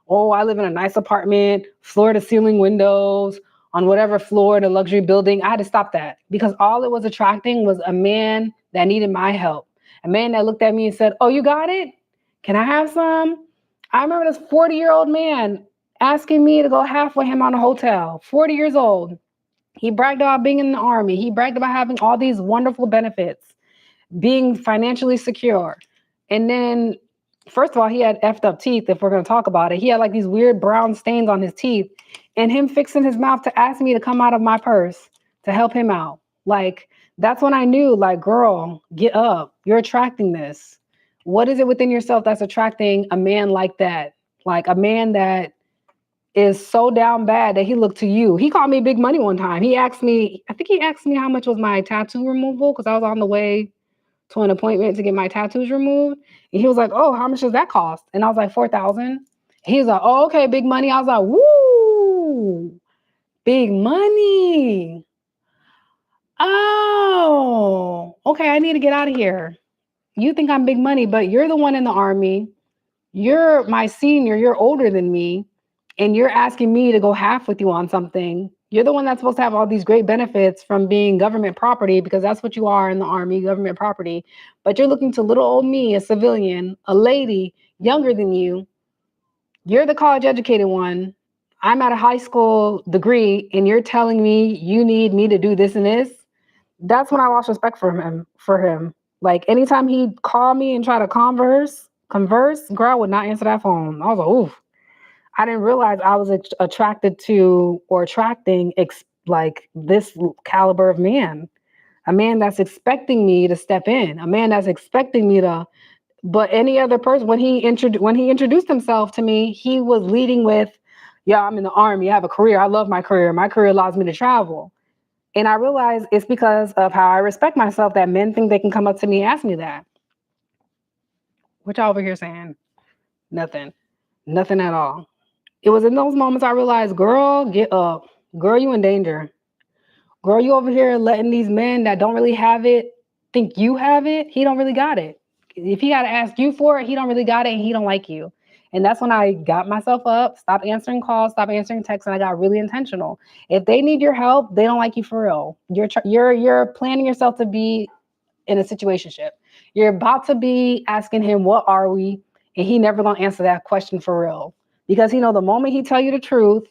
oh, I live in a nice apartment, floor to ceiling windows, on whatever floor in a luxury building. I had to stop that because all it was attracting was a man that needed my help. A man that looked at me and said, oh, you got it? Can I have some? I remember this 40-year-old man asking me to go half with him on a hotel. 40 years old. He bragged about being in the army. He bragged about having all these wonderful benefits, being financially secure. And then, first of all, he had effed up teeth, if we're going to talk about it. He had like these weird brown stains on his teeth, and him fixing his mouth to ask me to come out of my purse to help him out. Like, that's when I knew, like, girl, get up. You're attracting this. What is it within yourself that's attracting a man like that? Like a man that is so down bad that he looked to you. He called me big money one time. I think he asked me how much was my tattoo removal because I was on the way to an appointment to get my tattoos removed. And he was like, oh, how much does that cost? And I was like, 4,000. He was like, oh, okay, big money. I was like, woo, big money. Oh, okay, I need to get out of here. You think I'm big money, but you're the one in the army. You're my senior. You're older than me. And you're asking me to go half with you on something. You're the one that's supposed to have all these great benefits from being government property, because that's what you are in the army, government property. But you're looking to little old me, a civilian, a lady younger than you. You're the college educated one. I'm at a high school degree, and you're telling me you need me to do this and this. That's when I lost respect for him. Like anytime he'd call me and try to converse, girl, I would not answer that phone. I was like, oof. I didn't realize I was attracted to or attracting like this caliber of man, a man that's expecting me to step in, a man that's expecting me to. But any other person, when he introduced himself to me, he was leading with, "Yeah, I'm in the army. I have a career. I love my career. My career allows me to travel." And I realized it's because of how I respect myself that men think they can come up to me and ask me that. What y'all over here saying? Nothing. Nothing at all. It was in those moments I realized, girl, get up. Girl, you in danger. Girl, you over here letting these men that don't really have it think you have it. He don't really got it. If he got to ask you for it, he don't really got it, and he don't like you. And that's when I got myself up, stopped answering calls, stopped answering texts, and I got really intentional. If they need your help, they don't like you for real. You're planning yourself to be in a situationship. You're about to be asking him, what are we? And he never gonna answer that question for real. Because he know the moment he tell you the truth,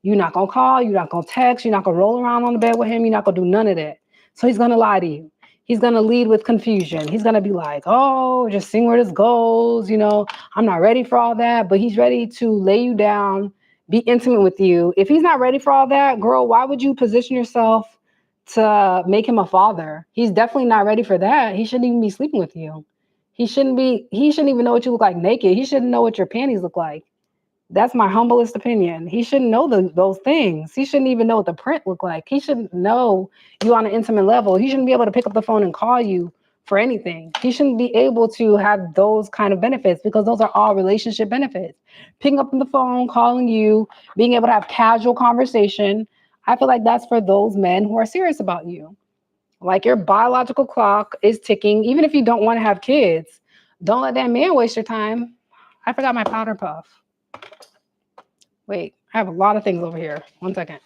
you're not gonna call, you're not gonna text, you're not gonna roll around on the bed with him, you're not gonna do none of that. So he's gonna lie to you. He's gonna lead with confusion. He's gonna be like, oh, just seeing where this goes, I'm not ready for all that. But he's ready to lay you down, be intimate with you. If he's not ready for all that, girl, why would you position yourself to make him a father? He's definitely not ready for that. He shouldn't even be sleeping with you. He shouldn't even know what you look like naked. He shouldn't know what your panties look like. That's my humblest opinion. He shouldn't know those things. He shouldn't even know what the print look like. He shouldn't know you on an intimate level. He shouldn't be able to pick up the phone and call you for anything. He shouldn't be able to have those kind of benefits, because those are all relationship benefits. Picking up the phone, calling you, being able to have casual conversation. I feel like that's for those men who are serious about you. Like, your biological clock is ticking. Even if you don't want to have kids, don't let that man waste your time. I forgot my powder puff. Wait, I have a lot of things over here. 1 second.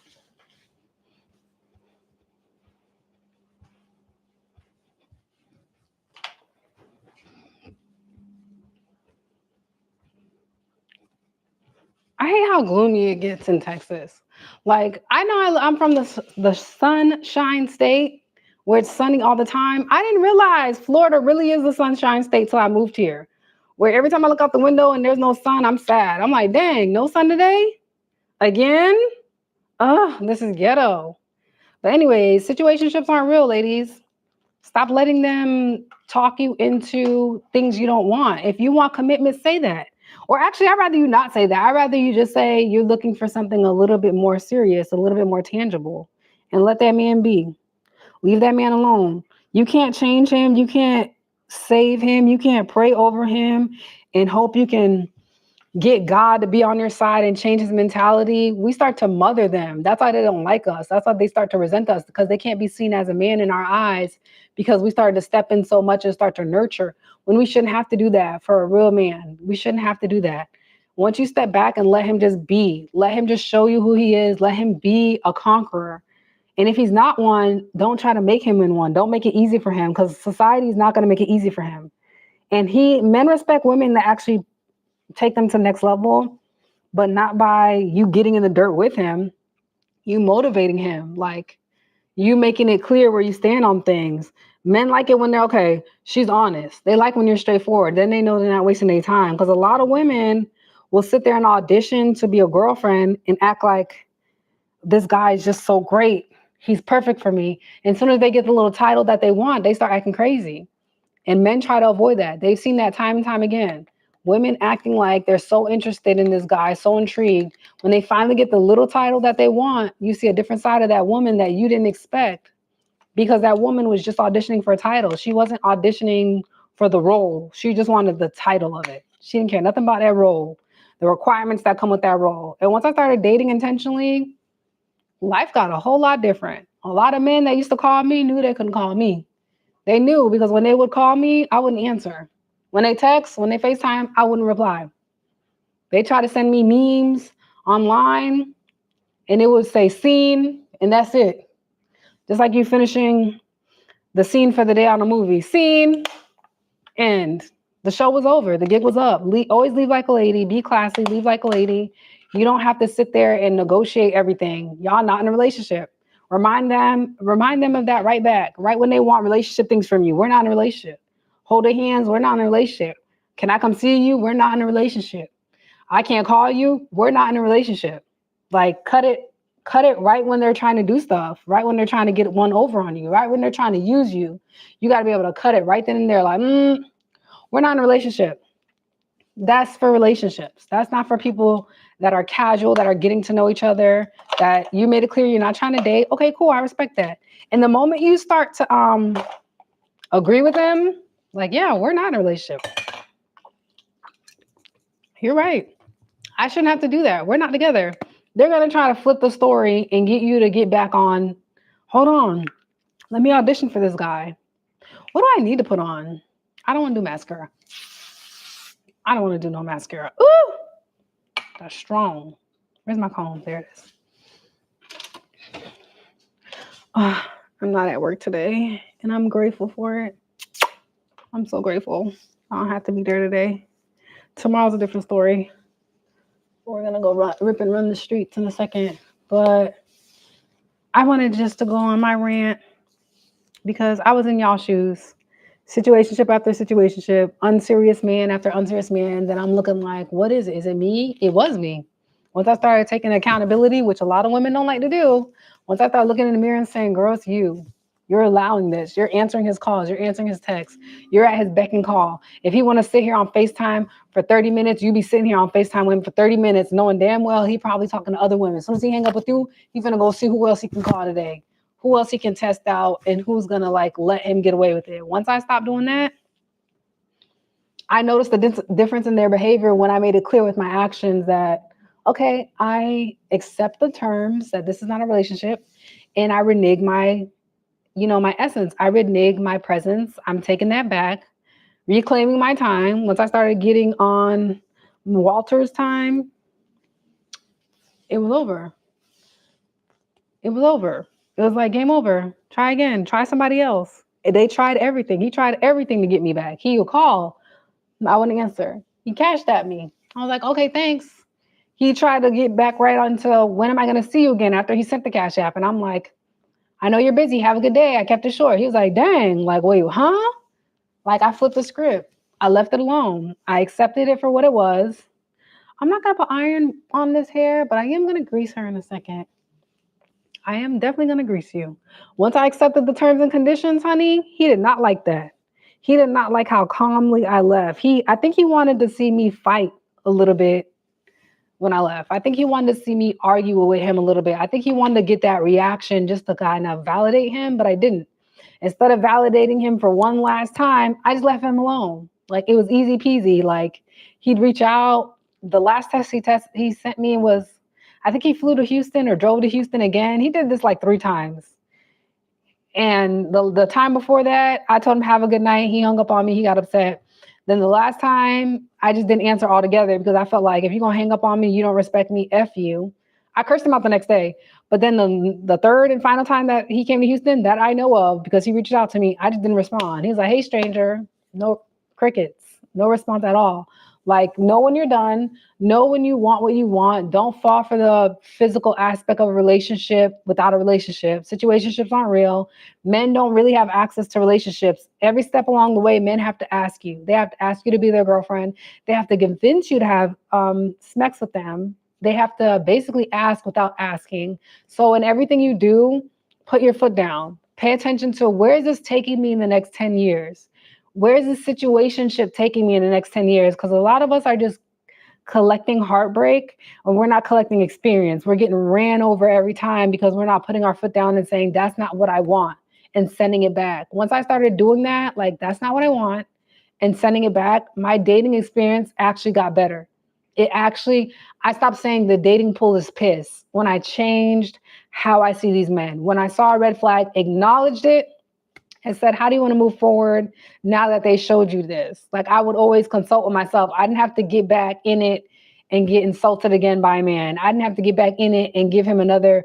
I hate how gloomy it gets in Texas. Like, I know I'm from the sunshine state where it's sunny all the time. I didn't realize Florida really is the sunshine state till I moved here, where every time I look out the window and there's no sun, I'm sad. I'm like, dang, no sun today? Again? Ugh, this is ghetto. But anyways, situationships aren't real, ladies. Stop letting them talk you into things you don't want. If you want commitment, say that. Or actually, I'd rather you not say that. I'd rather you just say you're looking for something a little bit more serious, a little bit more tangible, and let that man be. Leave that man alone. You can't change him. You can't save him. You can't pray over him and hope you can get God to be on your side and change his mentality. We start to mother them. That's why they don't like us. That's why they start to resent us, because they can't be seen as a man in our eyes, because we started to step in so much and start to nurture when we shouldn't have to do that for a real man. We shouldn't have to do that. Once you step back and let him just be, let him just show you who he is, let him be a conqueror. And if he's not one, don't try to make him in one. Don't make it easy for him, because society is not going to make it easy for him. And men respect women that actually take them to the next level. but not by you getting in the dirt with him, you motivating him, like you making it clear where you stand on things. Men like it when they're okay, she's honest. They like when you're straightforward. Then they know they're not wasting their time. Because a lot of women will sit there and audition to be a girlfriend and act like this guy is just so great. He's perfect for me. And as soon as they get the little title that they want, they start acting crazy. And men try to avoid that. They've seen that time and time again. Women acting like they're so interested in this guy, so intrigued. When they finally get the little title that they want, you see a different side of that woman that you didn't expect because that woman was just auditioning for a title. She wasn't auditioning for the role. She just wanted the title of it. She didn't care nothing about that role, the requirements that come with that role. And once I started dating intentionally, life got a whole lot different. A lot of men that used to call me knew they couldn't call me. They knew because when they would call me, I wouldn't answer. When they text, when they FaceTime, I wouldn't reply. They try to send me memes online and it would say scene and that's it. Just like you finishing the scene for the day on a movie. Scene, end. The show was over. The gig was up. Always leave like a lady. Be classy. Leave like a lady. You don't have to sit there and negotiate everything. Y'all not in a relationship. Remind them of that right back. Right when they want relationship things from you. We're not in a relationship. Hold their hands. We're not in a relationship. Can I come see you? We're not in a relationship. I can't call you. We're not in a relationship. Like cut it right when they're trying to do stuff, right when they're trying to get one over on you, right when they're trying to use you. You got to be able to cut it right then and there. Like, we're not in a relationship. That's for relationships. That's not for people that are casual, that are getting to know each other, that you made it clear you're not trying to date. Okay, cool. I respect that. And the moment you start to agree with them, like, yeah, we're not in a relationship. You're right. I shouldn't have to do that. We're not together. They're going to try to flip the story and get you to get back on. Hold on. Let me audition for this guy. What do I need to put on? I don't want to do mascara. I don't want to do no mascara. Ooh, that's strong. Where's my comb? There it is. I'm not at work today, and I'm grateful for it. I'm so grateful. I don't have to be there today. Tomorrow's a different story. We're gonna go rip and run the streets in a second, but I wanted just to go on my rant because I was in y'all shoes. Situationship after situationship, unserious man after unserious man, that I'm looking like, what is it? Is it me? It was me. Once I started taking accountability, which a lot of women don't like to do, once I started looking in the mirror and saying, girl, it's you. You're allowing this. You're answering his calls. You're answering his texts. You're at his beck and call. If he want to sit here on FaceTime for 30 minutes, you be sitting here on FaceTime with him for 30 minutes, knowing damn well he probably talking to other women. As soon as he hang up with you, he's going to go see who else he can call today, who else he can test out, and who's going to like let him get away with it. Once I stopped doing that, I noticed the difference in their behavior when I made it clear with my actions that, okay, I accept the terms that this is not a relationship, and I renege my essence. I renege my presence. I'm taking that back, reclaiming my time. Once I started getting on Walter's time, it was over. It was over. It was like game over. Try again. Try somebody else. They tried everything. He tried everything to get me back. He would call. I wouldn't answer. He cashed at me. I was like, okay, thanks. He tried to get back right until when am I going to see you again after he sent the cash app? And I'm like, I know you're busy. Have a good day. I kept it short. He was like, dang, like, wait, huh? Like I flipped the script. I left it alone. I accepted it for what it was. I'm not going to put iron on this hair, but I am going to grease her in a second. I am definitely going to grease you. Once I accepted the terms and conditions, honey, he did not like that. He did not like how calmly I left. I think he wanted to see me fight a little bit when I left. I think he wanted to see me argue with him a little bit. I think he wanted to get that reaction just to kind of validate him, but I didn't. Instead of validating him for one last time, I just left him alone. Like it was easy peasy. Like he'd reach out. The last text he sent me was, I think he flew to Houston or drove to Houston again. He did this like 3 times. And the time before that, I told him have a good night. He hung up on me. He got upset. Then the last time, I just didn't answer altogether because I felt like if you're going to hang up on me, you don't respect me, F you. I cursed him out the next day. But then the third and final time that he came to Houston that I know of, because he reached out to me, I just didn't respond. He was like, hey, stranger, no crickets, no response at all. Like, know when you're done, know when you want what you want. Don't fall for the physical aspect of a relationship without a relationship. Situationships aren't real. Men don't really have access to relationships. Every step along the way, men have to ask you. They have to ask you to be their girlfriend. They have to convince you to have sex with them. They have to basically ask without asking. So in everything you do, put your foot down. Pay attention to, where is this taking me in the next 10 years? Where is this situationship taking me in the next 10 years? Because a lot of us are just collecting heartbreak, and we're not collecting experience. We're getting ran over every time because we're not putting our foot down and saying, that's not what I want, and sending it back. Once I started doing that, like, that's not what I want, and sending it back, my dating experience actually got better. I stopped saying the dating pool is piss when I changed how I see these men. When I saw a red flag, acknowledged it, and said, how do you want to move forward now that they showed you this? Like, I would always consult with myself. I didn't have to get back in it and get insulted again by a man. I didn't have to get back in it and give him another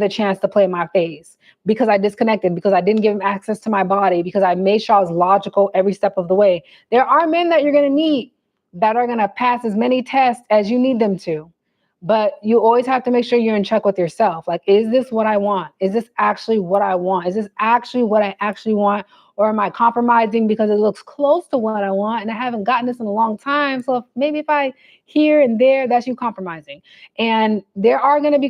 chance to play in my face, because I disconnected, because I didn't give him access to my body, because I made sure I was logical every step of the way. There are men that you're going to meet that are going to pass as many tests as you need them to. But you always have to make sure you're in check with yourself. Like, is this what I want? Is this actually what I want? Is this actually what I actually want? Or am I compromising because it looks close to what I want and I haven't gotten this in a long time? So maybe if I here and there, that's you compromising. And there are going to be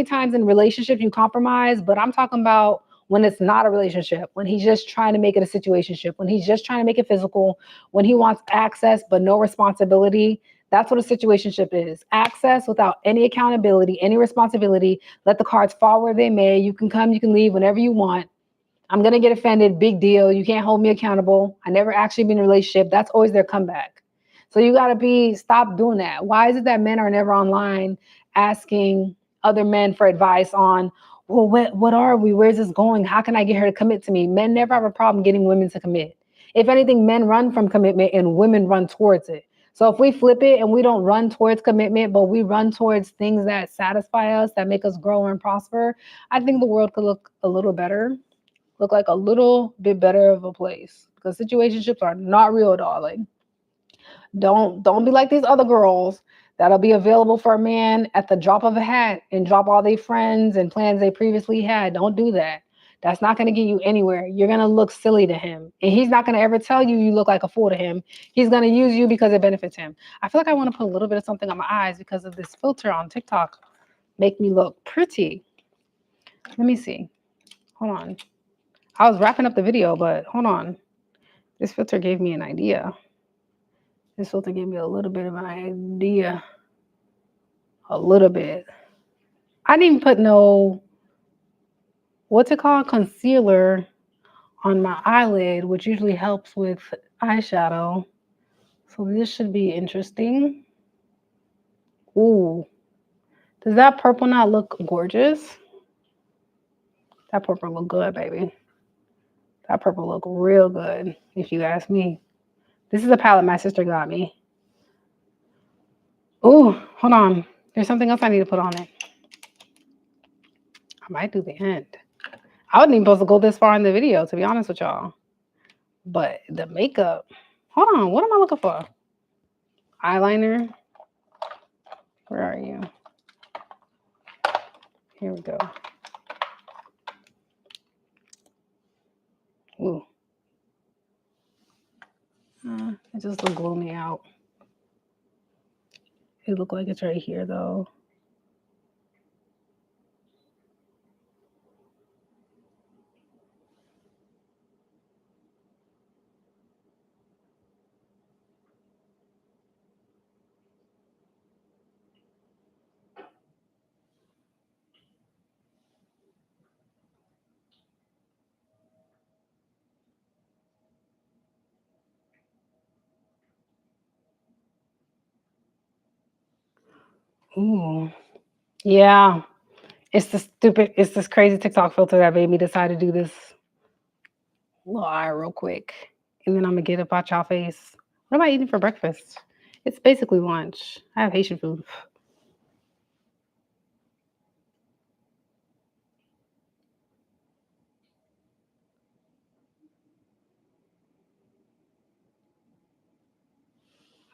times in relationships you compromise, but I'm talking about when it's not a relationship, when he's just trying to make it a situationship, when he's just trying to make it physical, when he wants access but no responsibility. That's what a situationship is. Access without any accountability, any responsibility. Let the cards fall where they may. You can come, you can leave whenever you want. I'm going to get offended. Big deal. You can't hold me accountable. I never actually been in a relationship. That's always their comeback. So you got to stop doing that. Why is it that men are never online asking other men for advice on, well, what are we? Where's this going? How can I get her to commit to me? Men never have a problem getting women to commit. If anything, men run from commitment and women run towards it. So if we flip it and we don't run towards commitment, but we run towards things that satisfy us, that make us grow and prosper, I think the world could look a little better, look like a little bit better of a place. Because situationships are not real, darling. Don't be like these other girls that'll be available for a man at the drop of a hat and drop all their friends and plans they previously had. Don't do that. That's not going to get you anywhere. You're going to look silly to him. And he's not going to ever tell you look like a fool to him. He's going to use you because it benefits him. I feel like I want to put a little bit of something on my eyes because of this filter on TikTok. Make me look pretty. Let me see. Hold on. I was wrapping up the video, but hold on. This filter gave me an idea. This filter gave me a little bit of an idea. A little bit. I didn't even put no, what's it called? Concealer on my eyelid, which usually helps with eyeshadow. So this should be interesting. Ooh. Does that purple not look gorgeous? That purple look good, baby. That purple look real good, if you ask me. This is a palette my sister got me. Ooh, hold on. There's something else I need to put on it. I might do the end. I wasn't even supposed to go this far in the video, to be honest with y'all. But the makeup, hold on, what am I looking for? Eyeliner. Where are you? Here we go. Ooh. It just looked gloomy out. It looked like it's right here, though. Ooh. Yeah. It's this crazy TikTok filter that made me decide to do this little eye real quick. And then I'm gonna get up out y'all face. What am I eating for breakfast? It's basically lunch. I have Haitian food.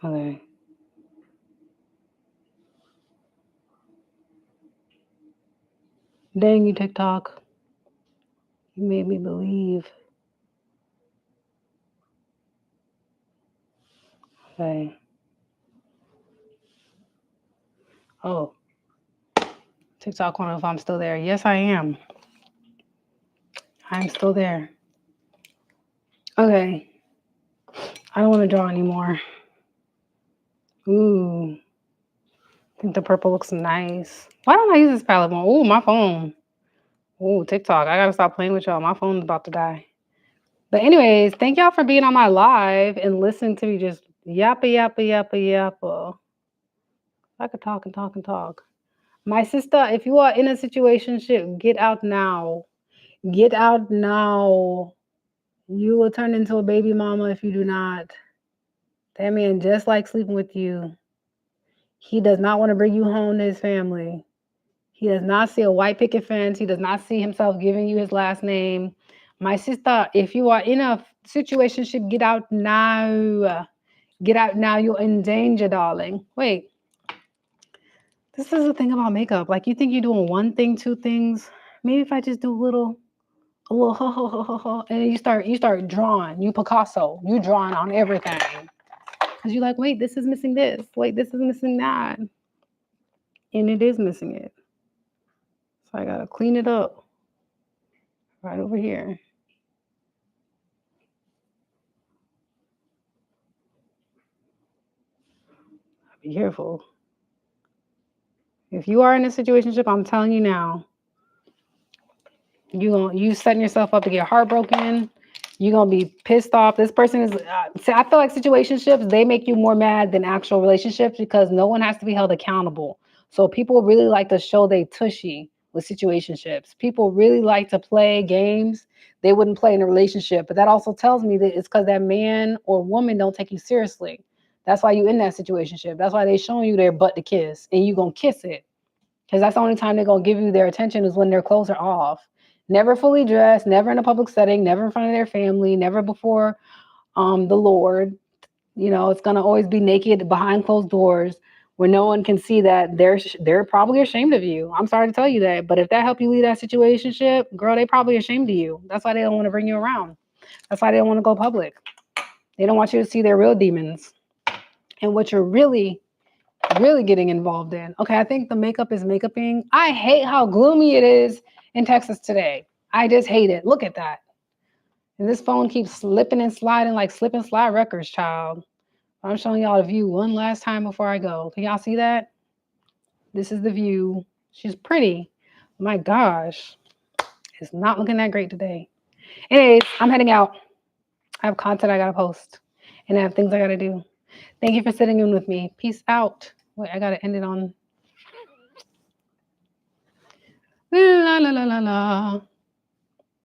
Okay. Dang you, TikTok. You made me believe. Okay. Oh, TikTok wonder if I'm still there. Yes, I am. I'm still there. Okay. I don't want to draw anymore. Ooh. I think the purple looks nice. Why don't I use this palette more? Ooh, my phone. Ooh, TikTok. I gotta stop playing with y'all. My phone's about to die. But anyways, thank y'all for being on my live and listening to me just yappa yappa yappa yappa. I could talk and talk and talk. My sister, if you are in a situation, get out now. Get out now. You will turn into a baby mama if you do not. That man just like sleeping with you. He does not want to bring you home to his family. He does not see a white picket fence. He does not see himself giving you his last name. My sister, if you are in a situation, get out now. Get out now. You're in danger, darling. Wait, this is the thing about makeup. Like you think you're doing one thing, two things. Maybe if I just do a little ho ho ho ho ho, and you start drawing. You Picasso. You drawing on everything because you're like, wait, this is missing this. Wait, this is missing that, and it is missing it. So I gotta clean it up right over here. Be careful. If you are in a situationship, I'm telling you now, you setting yourself up to get heartbroken. You're gonna be pissed off. This person is. See, I feel like situationships they make you more mad than actual relationships because no one has to be held accountable. So people really like to show they tushy with situationships. People really like to play games they wouldn't play in a relationship. But that also tells me that it's because that man or woman don't take you seriously. That's why you in that situationship. That's why they showing you their butt to kiss and you gonna kiss it. Because that's the only time they're gonna give you their attention is when their clothes are off. Never fully dressed, never in a public setting, never in front of their family, never before the Lord. You know, it's gonna always be naked behind closed doors where no one can see that they're probably ashamed of you. I'm sorry to tell you that, but if that helped you leave that situationship, girl, they probably ashamed of you. That's why they don't want to bring you around. That's why they don't want to go public. They don't want you to see their real demons and what you're really getting involved in. Okay, I think the makeup is makeuping. I hate how gloomy it is in Texas today. I just hate it. Look at that. And this phone keeps slipping and sliding like slip and slide records, child. I'm showing y'all the view one last time before I go. Can y'all see that? This is the view. She's pretty. My gosh. It's not looking that great today. Anyways, I'm heading out. I have content I gotta post. And I have things I gotta do. Thank you for sitting in with me. Peace out. Wait, I gotta end it on la la la la la.